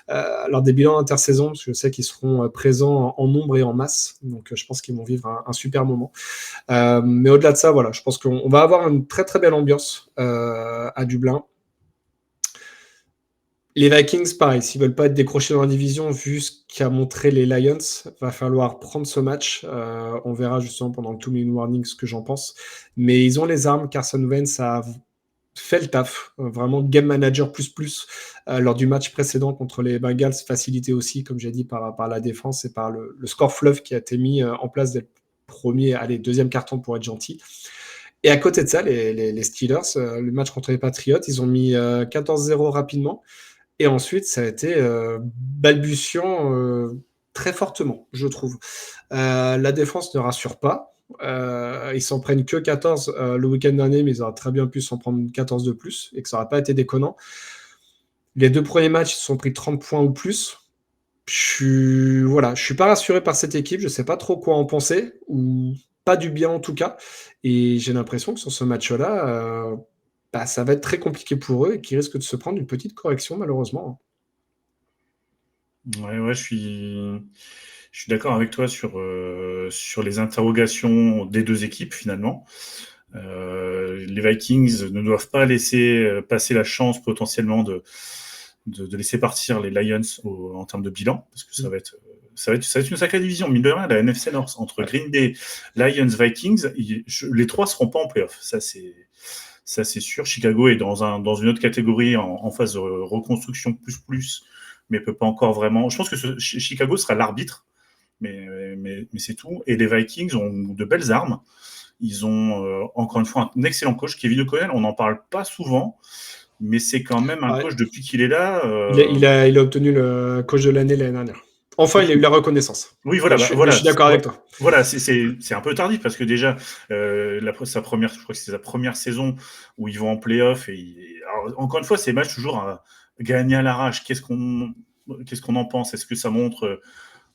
A: lors des bilans intersaison, parce que je sais qu'ils seront présents en nombre et en masse. Donc je pense qu'ils vont vivre un super moment. Mais au-delà de ça, voilà, je pense qu'on va avoir une très très belle ambiance à Dublin. Les Vikings, pareil, s'ils veulent pas être décrochés dans la division, vu ce qu'a montré les Lions, va falloir prendre ce match. On verra justement pendant le 2-minute warning ce que j'en pense. Mais ils ont les armes. Carson Wentz a fait le taf. Vraiment game manager plus lors du match précédent contre les Bengals, facilité aussi, comme j'ai dit, par la défense et par le score fleuve qui a été mis en place dès le deuxième carton pour être gentil. Et à côté de ça, les Steelers, le match contre les Patriots, ils ont mis 14-0 rapidement. Et ensuite, ça a été balbutiant très fortement, je trouve. La défense ne rassure pas. Ils s'en prennent que 14 le week-end dernier, mais ils auraient très bien pu s'en prendre 14 de plus et que ça n'aurait pas été déconnant. Les 2 premiers matchs, ils se sont pris 30 points ou plus. Je suis pas rassuré par cette équipe. Je ne sais pas trop quoi en penser, ou pas du bien en tout cas. Et j'ai l'impression que sur ce match-là, ça va être très compliqué pour eux et qu'ils risquent de se prendre une petite correction, malheureusement.
G: Ouais, je Je suis d'accord avec toi sur les interrogations des deux équipes, finalement. Les Vikings ne doivent pas laisser passer la chance potentiellement de laisser partir les Lions en termes de bilan, parce que ça va être une sacrée division. Mine de rien, la NFC North, entre Green Bay, Lions, Vikings, les trois seront pas en playoff. Ça, c'est sûr. Chicago est dans une autre catégorie en phase de reconstruction plus, mais peut pas encore vraiment. Je pense que Chicago sera l'arbitre, mais c'est tout. Et les Vikings ont de belles armes. Ils ont encore une fois un excellent coach, Kevin O'Connell. On n'en parle pas souvent, mais c'est quand même un coach depuis qu'il est là.
A: Il a obtenu le coach de l'année dernière. Enfin, il a eu la reconnaissance.
G: Oui, voilà.
A: Je suis d'accord avec toi.
G: Voilà, c'est un peu tardif parce que déjà, je crois que c'est sa première saison où ils vont en play-off. Alors, encore une fois, ces matchs toujours à gagner à l'arrache. Qu'est-ce qu'on en pense? Est-ce que ça montre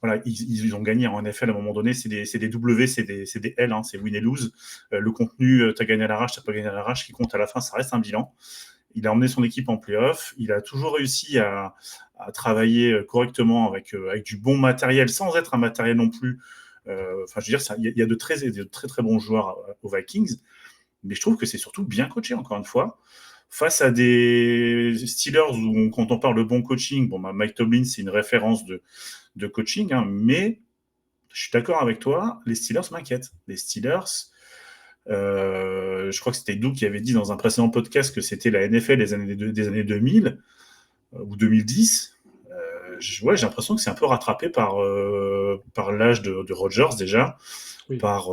G: voilà, ils ont gagné en NFL à un moment donné, c'est des W, c'est des L, hein, c'est win et lose. Le contenu, tu as gagné à l'arrache, tu n'as pas gagné à l'arrache, ce qui compte à la fin, ça reste un bilan. Il a emmené son équipe en play-off. Il a toujours réussi à travailler correctement avec du bon matériel, sans être un matériel non plus. Enfin, je veux dire, il y a de très très bons joueurs aux Vikings, mais je trouve que c'est surtout bien coaché, encore une fois. Face à des Steelers où, quand on parle de bon coaching, Mike Tomlin, c'est une référence de coaching, hein, mais je suis d'accord avec toi, les Steelers m'inquiètent. Les Steelers, je crois que c'était Doug qui avait dit dans un précédent podcast que c'était la NFL des années 2000 ou 2010. J'ai l'impression que c'est un peu rattrapé par l'âge de Rodgers déjà, oui. par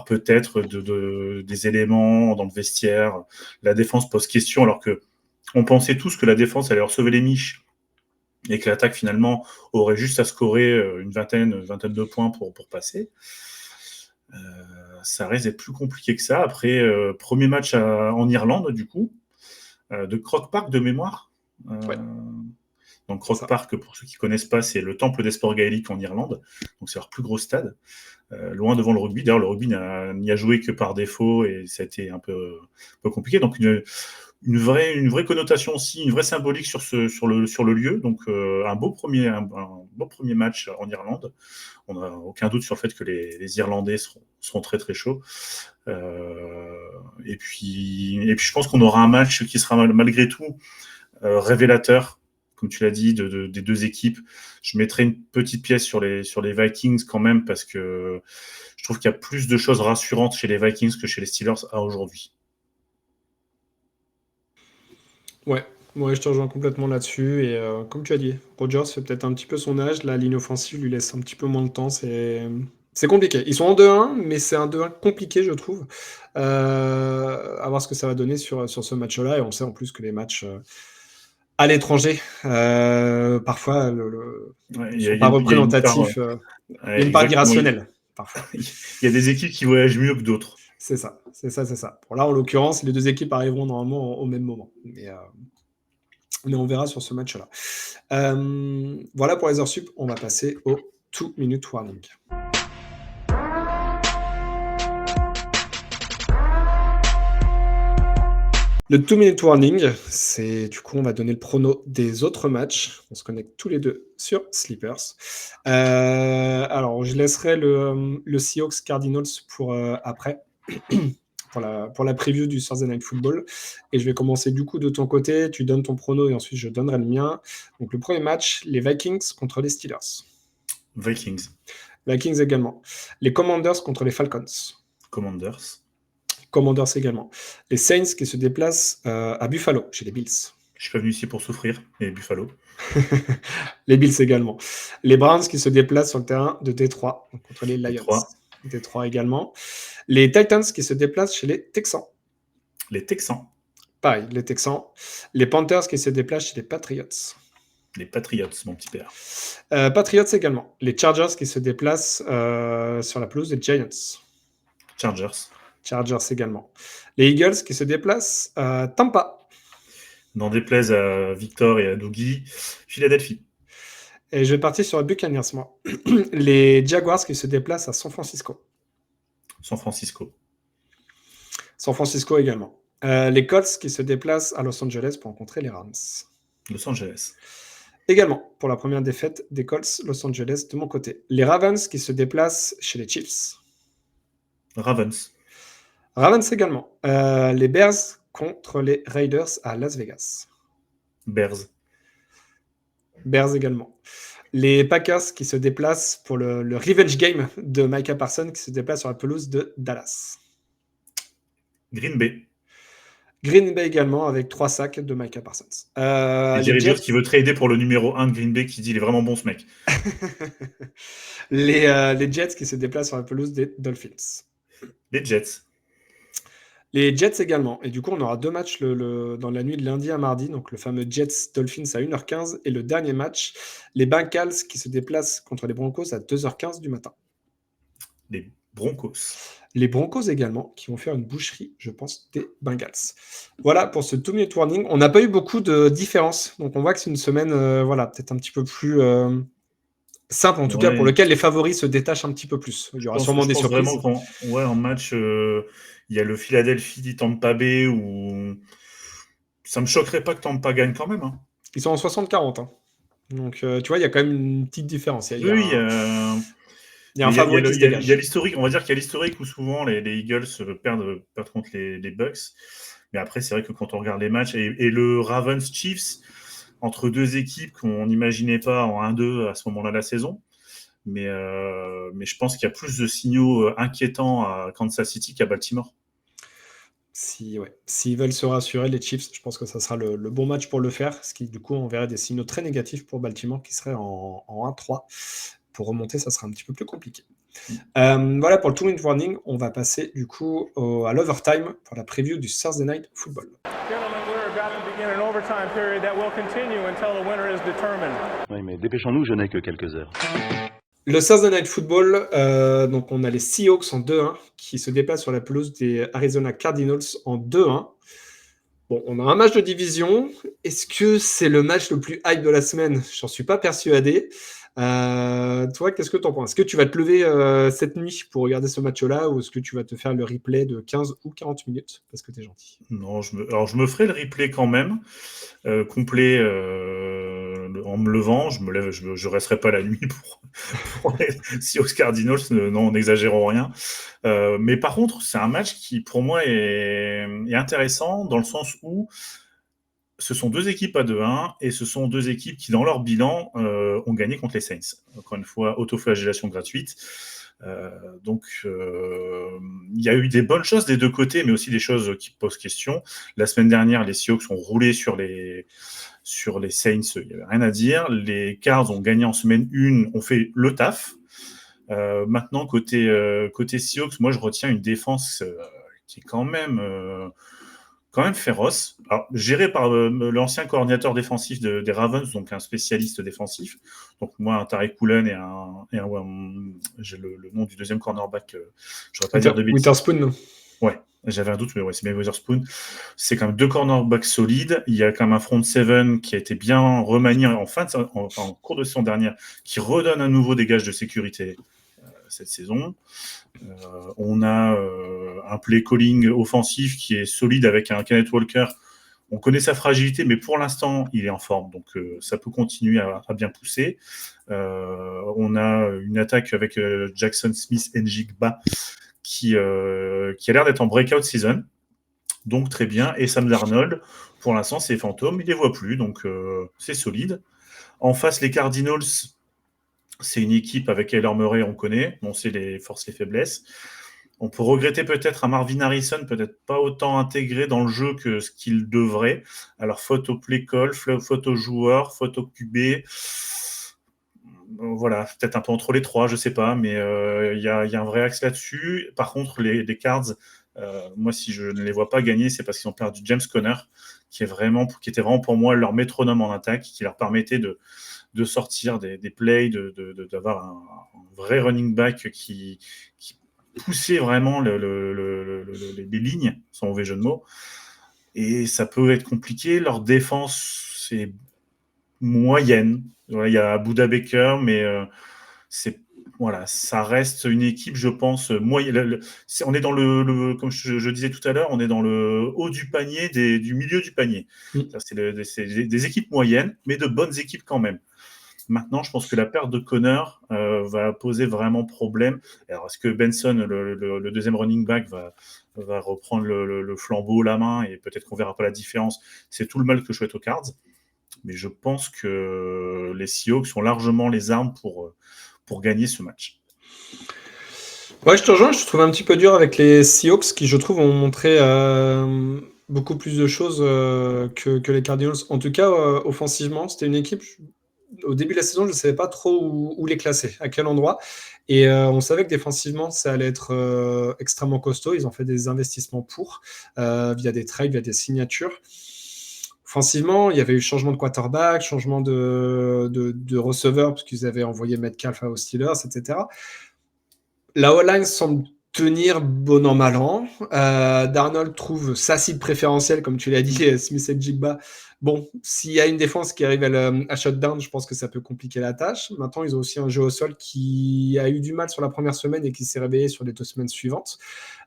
G: peut-être des éléments dans le vestiaire. La défense pose question alors que on pensait tous que la défense allait recevoir les miches et que l'attaque finalement aurait juste à scorer une vingtaine de points pour passer. Ça risque d'être plus compliqué que ça. Après, premier match en Irlande, du coup, de Croke Park de mémoire. Ouais. Donc Croke Park, pour ceux qui ne connaissent pas, c'est le temple des sports gaéliques en Irlande. Donc c'est leur plus gros stade, loin devant le rugby. D'ailleurs, le rugby n'y a joué que par défaut et ça a été un peu compliqué. Donc une vraie connotation aussi, une vraie symbolique sur le lieu. Donc un beau premier match en Irlande. On n'a aucun doute sur le fait que les Irlandais seront très très chauds. Et puis je pense qu'on aura un match qui sera malgré tout révélateur, comme tu l'as dit, des deux équipes. Je mettrai une petite pièce sur les Vikings quand même parce que je trouve qu'il y a plus de choses rassurantes chez les Vikings que chez les Steelers à aujourd'hui.
A: Ouais, je te rejoins complètement là-dessus. Et comme tu as dit, Rodgers fait peut-être un petit peu son âge. La ligne offensive lui laisse un petit peu moins de temps. C'est compliqué. Ils sont en 2-1, mais c'est un 2-1 compliqué, je trouve. À voir ce que ça va donner sur ce match-là. Et on sait en plus que les matchs à l'étranger, parfois, ne sont pas représentatifs. Il y a une part irrationnelle, parfois.
G: Il y a des équipes qui voyagent mieux que d'autres.
A: C'est ça. Bon, là, en l'occurrence, les deux équipes arriveront normalement au même moment. Mais on verra sur ce match-là. Voilà pour les heures sup. On va passer au 2-minute warning. Le 2-minute warning, c'est du coup, on va donner le prono des autres matchs. On se connecte tous les deux sur Sleepers. Alors, je laisserai le Seahawks Cardinals pour après, pour la preview du Thursday Night Football. Et je vais commencer du coup de ton côté. Tu donnes ton prono et ensuite je donnerai le mien. Donc, le premier match, les Vikings contre les Steelers.
G: Vikings
A: également. Les Commanders contre les Falcons. Commanders également. Les Saints qui se déplacent à Buffalo, chez les Bills.
G: Je suis pas venu ici pour souffrir, et Buffalo.
A: Les Bills également. Les Browns qui se déplacent sur le terrain de Détroit contre les Lions. Détroit également. Les Titans qui se déplacent chez les Texans. Pareil, les Texans. Les Panthers qui se déplacent chez les Patriots.
G: Les Patriots, mon petit père.
A: Patriots également. Les Chargers qui se déplacent sur la pelouse des Giants. Chargers également. Les Eagles qui se déplacent à Tampa.
G: N'en déplaise à Victor et à Dougie, Philadelphie.
A: Et je vais partir sur les Buccaneers, moi. Les Jaguars qui se déplacent à San Francisco. San Francisco également. Les Colts qui se déplacent à Los Angeles pour rencontrer les Rams.
G: Los Angeles.
A: Également, pour la première défaite des Colts Los Angeles de mon côté. Les Ravens qui se déplacent chez les Chiefs.
G: Ravens.
A: Ravens également. Les Bears contre les Raiders à Las Vegas.
G: Bears.
A: Bears également. Les Packers qui se déplacent pour le revenge game de Micah Parsons qui se déplace sur la pelouse de Dallas.
G: Green Bay.
A: Green Bay également avec 3 sacs de Micah Parsons.
G: Et Jerry Jones qui veut trader pour le numéro 1 de Green Bay qui dit il est vraiment bon ce mec.
A: les Jets qui se déplacent sur la pelouse des Dolphins.
G: Les Jets.
A: Les Jets également. Et du coup, on aura 2 matchs dans la nuit de lundi à mardi. Donc, le fameux Jets-Dolphins à 1h15. Et le dernier match, les Bengals qui se déplacent contre les Broncos à 2h15 du matin.
G: Les Broncos.
A: Les Broncos également, qui vont faire une boucherie, je pense, des Bengals. Voilà pour ce 2-minute warning. On n'a pas eu beaucoup de différences. Donc, on voit que c'est une semaine, peut-être un petit peu plus simple, en tout cas, pour lequel les favoris se détachent un petit peu plus. Il y aura sûrement des surprises.
G: Vraiment en match, il y a le Philadelphie Tampa Bay où ça me choquerait pas que Tampa gagne quand même. Hein.
A: Ils sont en 60-40. Hein. Donc, tu vois, il y a quand même une petite différence. Il y a un favori qui se dégage.
G: Il y a l'historique, on va dire qu'il y a l'historique où souvent les Eagles perdent contre les Bucks. Mais après, c'est vrai que quand on regarde les matchs, et le Ravens-Chiefs, entre deux équipes qu'on n'imaginait pas en 1-2 à ce moment-là de la saison, mais je pense qu'il y a plus de signaux inquiétants à Kansas City qu'à Baltimore.
A: S'ils veulent se rassurer, les Chiefs, je pense que ça sera le bon match pour le faire, ce qui, du coup, on verrait des signaux très négatifs pour Baltimore qui serait en 1-3. Pour remonter, ça sera un petit peu plus compliqué. Voilà pour le 2-minute warning. On va passer du coup à l'overtime pour la preview du Thursday Night Football.
I: Oui, mais dépêchons-nous, je n'ai que quelques heures.
A: Le Thursday Night Football, donc on a les Seahawks en 2-1 qui se déplacent sur la pelouse des Arizona Cardinals en 2-1. Bon, on a un match de division. Est-ce que c'est le match le plus hype de la semaine ? J'en suis pas persuadé. Toi, qu'est-ce que tu en penses ? Est-ce que tu vas te lever cette nuit pour regarder ce match-là ou est-ce que tu vas te faire le replay de 15 ou 40 minutes parce que tu es gentil ?
G: Non, je me ferai le replay quand même, complet, en me levant. Je me lève, je resterai pas la nuit pour les Seahawks Cardinals, non, n'exagérons rien. Mais par contre, c'est un match qui, pour moi, est intéressant dans le sens où ce sont deux équipes à 2-1 et ce sont deux équipes qui, dans leur bilan, ont gagné contre les Saints. Encore une fois, autoflagellation gratuite. Donc, il y a eu des bonnes choses des deux côtés, mais aussi des choses qui posent question. La semaine dernière, les Seahawks ont roulé sur les Saints, il n'y avait rien à dire. Les Cards ont gagné en semaine 1, ont fait le taf. Maintenant, côté Seahawks, moi, je retiens une défense qui est quand même féroce. Alors, géré par l'ancien coordinateur défensif des Ravens, donc un spécialiste défensif. Donc moi, un Tariq Woolen et j'ai le nom du deuxième cornerback, je ne voudrais pas dire de bêtises.
A: Witherspoon.
G: Ouais, j'avais un doute, mais ouais, c'est bien Witherspoon. C'est quand même deux cornerbacks solides. Il y a quand même un front seven qui a été bien remanié en cours de saison dernière, qui redonne à nouveau des gages de sécurité cette saison. On a un play calling offensif qui est solide avec un Kenneth Walker. On connaît sa fragilité, mais pour l'instant, il est en forme, donc ça peut continuer à bien pousser. On a une attaque avec Jackson Smith et Njigba qui a l'air d'être en breakout season, donc très bien. Et Sam Darnold, pour l'instant, c'est fantôme, il ne les voit plus, donc c'est solide. En face, les Cardinals, c'est une équipe avec Kyler Murray, on connaît, on sait les forces, les faiblesses. On peut regretter peut-être un Marvin Harrison, peut-être pas autant intégré dans le jeu que ce qu'il devrait. Alors, faute au play call, faute aux joueurs, faute au QB. Voilà, peut-être un peu entre les trois, je sais pas, mais il y a un vrai axe là-dessus. Par contre, les Cards, moi, si je ne les vois pas gagner, c'est parce qu'ils ont perdu James Conner, qui était vraiment pour moi leur métronome en attaque, qui leur permettait de sortir des plays, d'avoir un vrai running back qui poussait vraiment les lignes, sans mauvais jeu de mots. Et ça peut être compliqué. Leur défense, c'est moyenne. Voilà, il y a Buda Baker, mais c'est Voilà, ça reste une équipe, je pense, moyenne. On est dans comme je disais tout à l'heure, on est dans le haut du panier, du milieu du panier. C'est des équipes moyennes, mais de bonnes équipes quand même. Maintenant, je pense que la perte de Connor va poser vraiment problème. Alors, est-ce que Benson, le deuxième running back, va reprendre le flambeau, la main, et peut-être qu'on verra pas la différence. C'est tout le mal que je souhaite aux Cards. Mais je pense que les Seahawks ont largement les armes pour gagner ce match.
A: Ouais, je te rejoins. Je trouve un petit peu dur avec les Seahawks qui, je trouve, ont montré beaucoup plus de choses que les Cardinals. En tout cas, offensivement, c'était une équipe. Au début de la saison, je ne savais pas trop où les classer, à quel endroit. Et on savait que défensivement, ça allait être extrêmement costaud. Ils ont fait des investissements via des trades, via des signatures. Offensivement, il y avait eu changement de quarterback, changement de receveur, parce qu'ils avaient envoyé Metcalf aux Steelers, etc. La O-line semble tenir bon an, mal an. Darnold trouve sa cible préférentielle, comme tu l'as dit, Smith et Jigba. Bon, s'il y a une défense qui arrive à shutdown, je pense que ça peut compliquer la tâche. Maintenant, ils ont aussi un jeu au sol qui a eu du mal sur la première semaine et qui s'est réveillé sur les 2 semaines suivantes.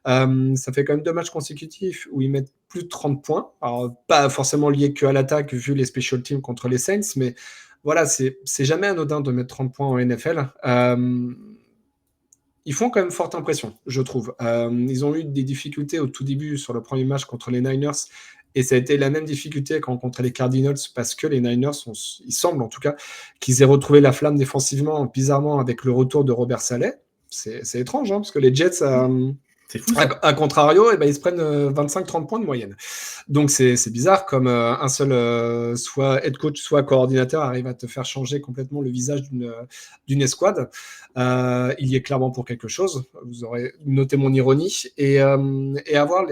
A: Ça fait quand même 2 matchs consécutifs où ils mettent plus de 30 points. Alors, pas forcément lié qu'à l'attaque, vu les special teams contre les Saints, mais voilà, c'est jamais anodin de mettre 30 points en NFL. Ils font quand même forte impression, je trouve. Ils ont eu des difficultés au tout début sur le premier match contre les Niners, et ça a été la même difficulté quand contre les Cardinals, parce que les Niners, il semble en tout cas, qu'ils aient retrouvé la flamme défensivement, bizarrement, avec le retour de Robert Saleh. C'est étrange, parce que les Jets,
G: C'est fou,
A: à contrario, ils se prennent 25-30 points de moyenne. Donc c'est bizarre comme un seul soit head coach, soit coordinateur arrive à te faire changer complètement le visage d'une escouade. Il y est clairement pour quelque chose. Vous aurez noté mon ironie. Et avoir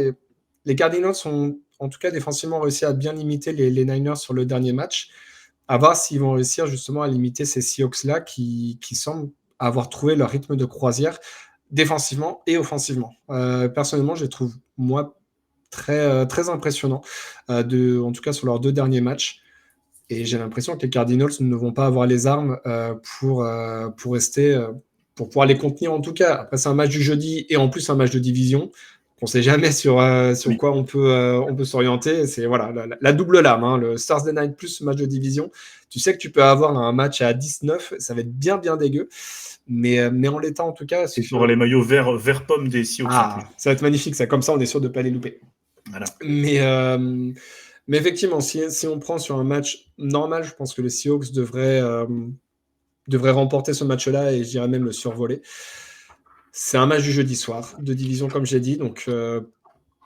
A: les Cardinals ont, en tout cas défensivement, réussi à bien limiter les Niners sur le dernier match. À voir s'ils vont réussir justement à limiter ces Seahawks-là qui semblent avoir trouvé leur rythme de croisière défensivement et offensivement. Personnellement, je les trouve, moi, très impressionnants, en tout cas sur leurs 2 derniers matchs. Et j'ai l'impression que les Cardinals ne vont pas avoir les armes pour rester, pour pouvoir les contenir en tout cas. Après, c'est un match du jeudi et en plus un match de division. On ne sait jamais sur quoi on peut s'orienter. C'est voilà, la double lame, le Thursday Night plus match de division. Tu sais que tu peux avoir un match à 19, ça va être bien dégueu. Mais en l'état, en tout cas...
G: C'est sur les maillots vert pomme des Seahawks.
A: Ça va être magnifique, ça. Comme ça, on est sûr de ne pas les louper.
G: Voilà.
A: Mais effectivement, si on prend sur un match normal, je pense que les Seahawks devraient remporter ce match-là et je dirais même le survoler. C'est un match du jeudi soir, de division, comme j'ai dit. Donc,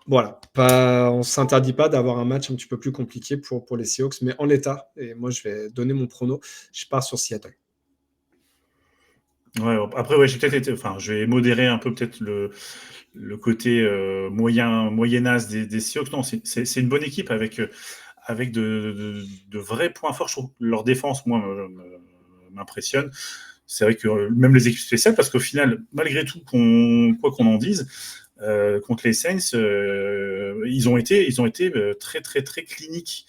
A: voilà. On ne s'interdit pas d'avoir un match un petit peu plus compliqué pour les Seahawks. Mais en l'état, et moi, je vais donner mon prono, je pars sur Seattle.
G: Ouais, après, ouais, je vais modérer un peu peut-être le côté moyennasse des Seahawks. Non, c'est une bonne équipe avec de vrais points forts. Je trouve que leur défense, moi, m'impressionne. C'est vrai que même les équipes spéciales, parce qu'au final, malgré tout, quoi qu'on en dise, contre les Saints, ils ont été très, très, très cliniques.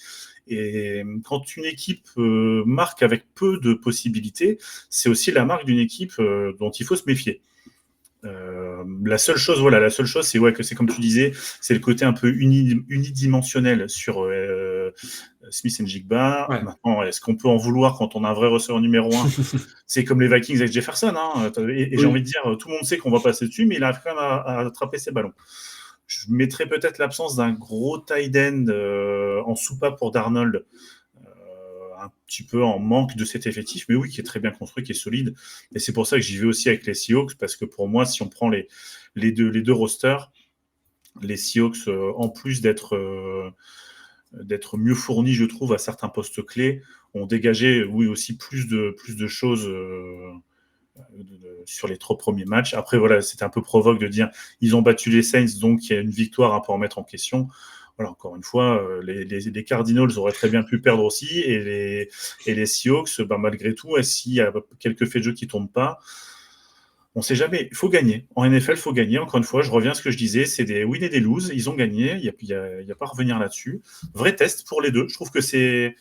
G: Et quand une équipe marque avec peu de possibilités, c'est aussi la marque d'une équipe dont il faut se méfier. La seule chose, c'est que c'est comme tu disais, c'est le côté un peu unidimensionnel sur Smith et Jigba.
A: Ouais.
G: Maintenant, est-ce qu'on peut en vouloir quand on a un vrai receveur numéro 1? C'est comme les Vikings avec Jefferson. Et j'ai envie de dire, tout le monde sait qu'on va passer dessus, mais il arrive quand même à attraper ses ballons. Je mettrais peut-être l'absence d'un gros tight end en soupape pour Darnold, un petit peu en manque de cet effectif, mais oui, qui est très bien construit, qui est solide. Et c'est pour ça que j'y vais aussi avec les Seahawks, parce que pour moi, si on prend les deux rosters, les Seahawks, en plus d'être mieux fournis, je trouve, à certains postes clés, ont dégagé, oui, aussi plus de choses sur les 3 premiers matchs. Après, voilà, c'était un peu provoque de dire ils ont battu les Saints, donc il y a une victoire à peu remettre en question. Voilà, encore une fois, les Cardinals auraient très bien pu perdre aussi, et les Seahawks, malgré tout, s'il y a quelques faits de jeu qui ne tombent pas, on ne sait jamais. Il faut gagner. En NFL, il faut gagner. Encore une fois, je reviens à ce que je disais, c'est des win et des lose. Ils ont gagné, il n'y a pas à revenir là-dessus. Vrai test pour les deux. Je trouve que c'est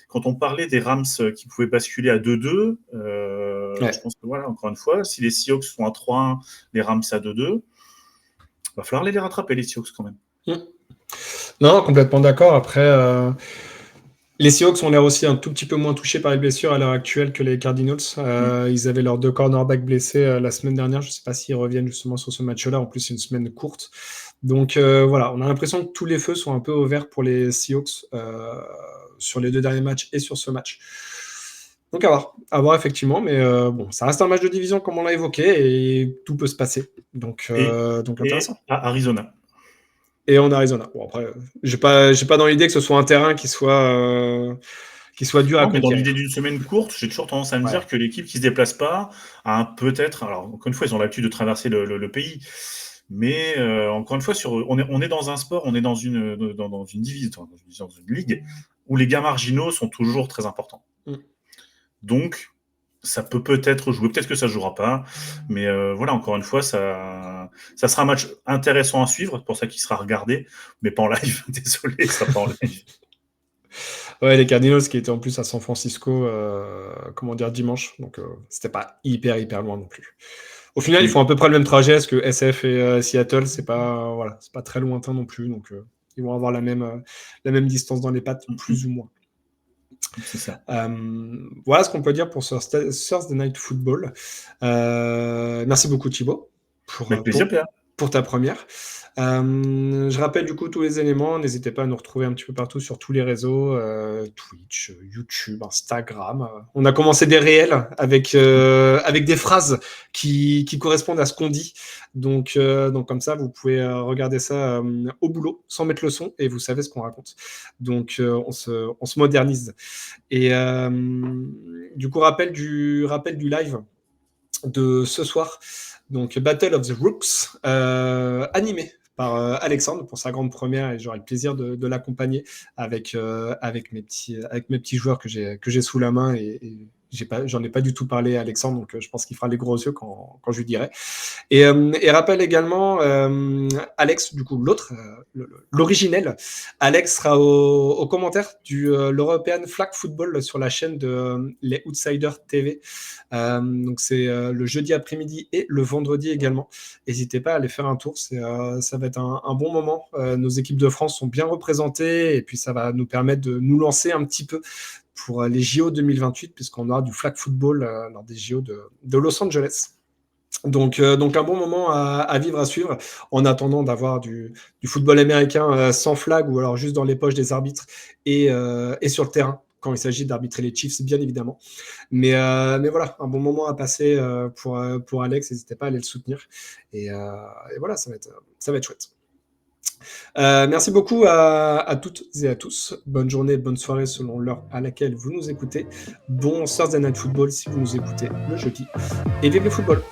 G: quand on parlait des Rams qui pouvaient basculer à 2-2, je pense que voilà, encore une fois, si les Seahawks sont à 3-1, les Rams à 2-2, va falloir les rattraper, les Seahawks quand même.
A: Non, complètement d'accord. Après, les Seahawks ont l'air aussi un tout petit peu moins touchés par les blessures à l'heure actuelle que les Cardinals. Ils avaient leurs 2 cornerbacks blessés la semaine dernière. Je ne sais pas s'ils reviennent justement sur ce match-là. En plus, c'est une semaine courte. Donc voilà, on a l'impression que tous les feux sont un peu au vert pour les Seahawks sur les 2 derniers matchs et sur ce match. Donc à voir effectivement, mais bon, ça reste un match de division comme on l'a évoqué et tout peut se passer. Donc intéressant.
G: Et à Arizona.
A: Et en Arizona. Bon, après, j'ai pas dans l'idée que ce soit un terrain qui soit dur à
G: Non, mais dans
A: conquérir.
G: l'idée d'une semaine courte, j'ai toujours tendance à me dire que l'équipe qui se déplace pas a peut-être. Alors, encore une fois, ils ont l'habitude de traverser le pays. Mais encore une fois, on est dans un sport, on est dans une division, dans une ligue où les gains marginaux sont toujours très importants. Donc, ça peut-être jouer, peut-être que ça jouera pas, mais voilà, encore une fois, ça sera un match intéressant à suivre, pour ça qu'il sera regardé, mais pas en live. Désolé, ça sera pas en live.
A: Ouais, les Cardinals qui étaient en plus à San Francisco, dimanche, donc c'était pas hyper loin non plus. Au final, ils font à peu près le même trajet, parce que SF et Seattle, c'est pas très lointain non plus, donc ils vont avoir la même distance dans les pattes, plus ou moins.
G: C'est ça.
A: Voilà ce qu'on peut dire pour ce Thursday Night Football. Merci beaucoup Thibaut
G: Avec plaisir, Pierre.
A: pour ta première. Je rappelle du coup tous les éléments. N'hésitez pas à nous retrouver un petit peu partout sur tous les réseaux, Twitch, YouTube, Instagram. On a commencé des réels avec des phrases qui correspondent à ce qu'on dit. Donc comme ça, vous pouvez regarder ça au boulot sans mettre le son et vous savez ce qu'on raconte. Donc on se modernise. Et du coup, rappel du live de ce soir. Donc Battle of the Rooks, animé par Alexandre pour sa grande première, et j'aurai le plaisir de l'accompagner avec mes petits joueurs que j'ai sous la main, et j'en ai pas du tout parlé à Alexandre, donc je pense qu'il fera les gros yeux quand je lui dirai. Et rappelle également Alex, du coup l'autre, l'originel, Alex sera au commentaire du l'European Flag Football sur la chaîne de les Outsiders TV. Donc c'est le jeudi après-midi et le vendredi également. N'hésitez pas à aller faire un tour, ça va être un bon moment. Nos équipes de France sont bien représentées, et puis ça va nous permettre de nous lancer un petit peu pour les JO 2028, puisqu'on aura du flag football lors des JO de Los Angeles. Donc un bon moment à vivre, à suivre, en attendant d'avoir du football américain sans flag, ou alors juste dans les poches des arbitres et sur le terrain quand il s'agit d'arbitrer les Chiefs, bien évidemment. Mais voilà, un bon moment à passer pour Alex. N'hésitez pas à aller le soutenir. Et voilà, ça va être chouette. Merci beaucoup à toutes et à tous. Bonne journée, bonne soirée selon l'heure à laquelle vous nous écoutez. Bon Thursday Night Football si vous nous écoutez le jeudi. Et vive le football!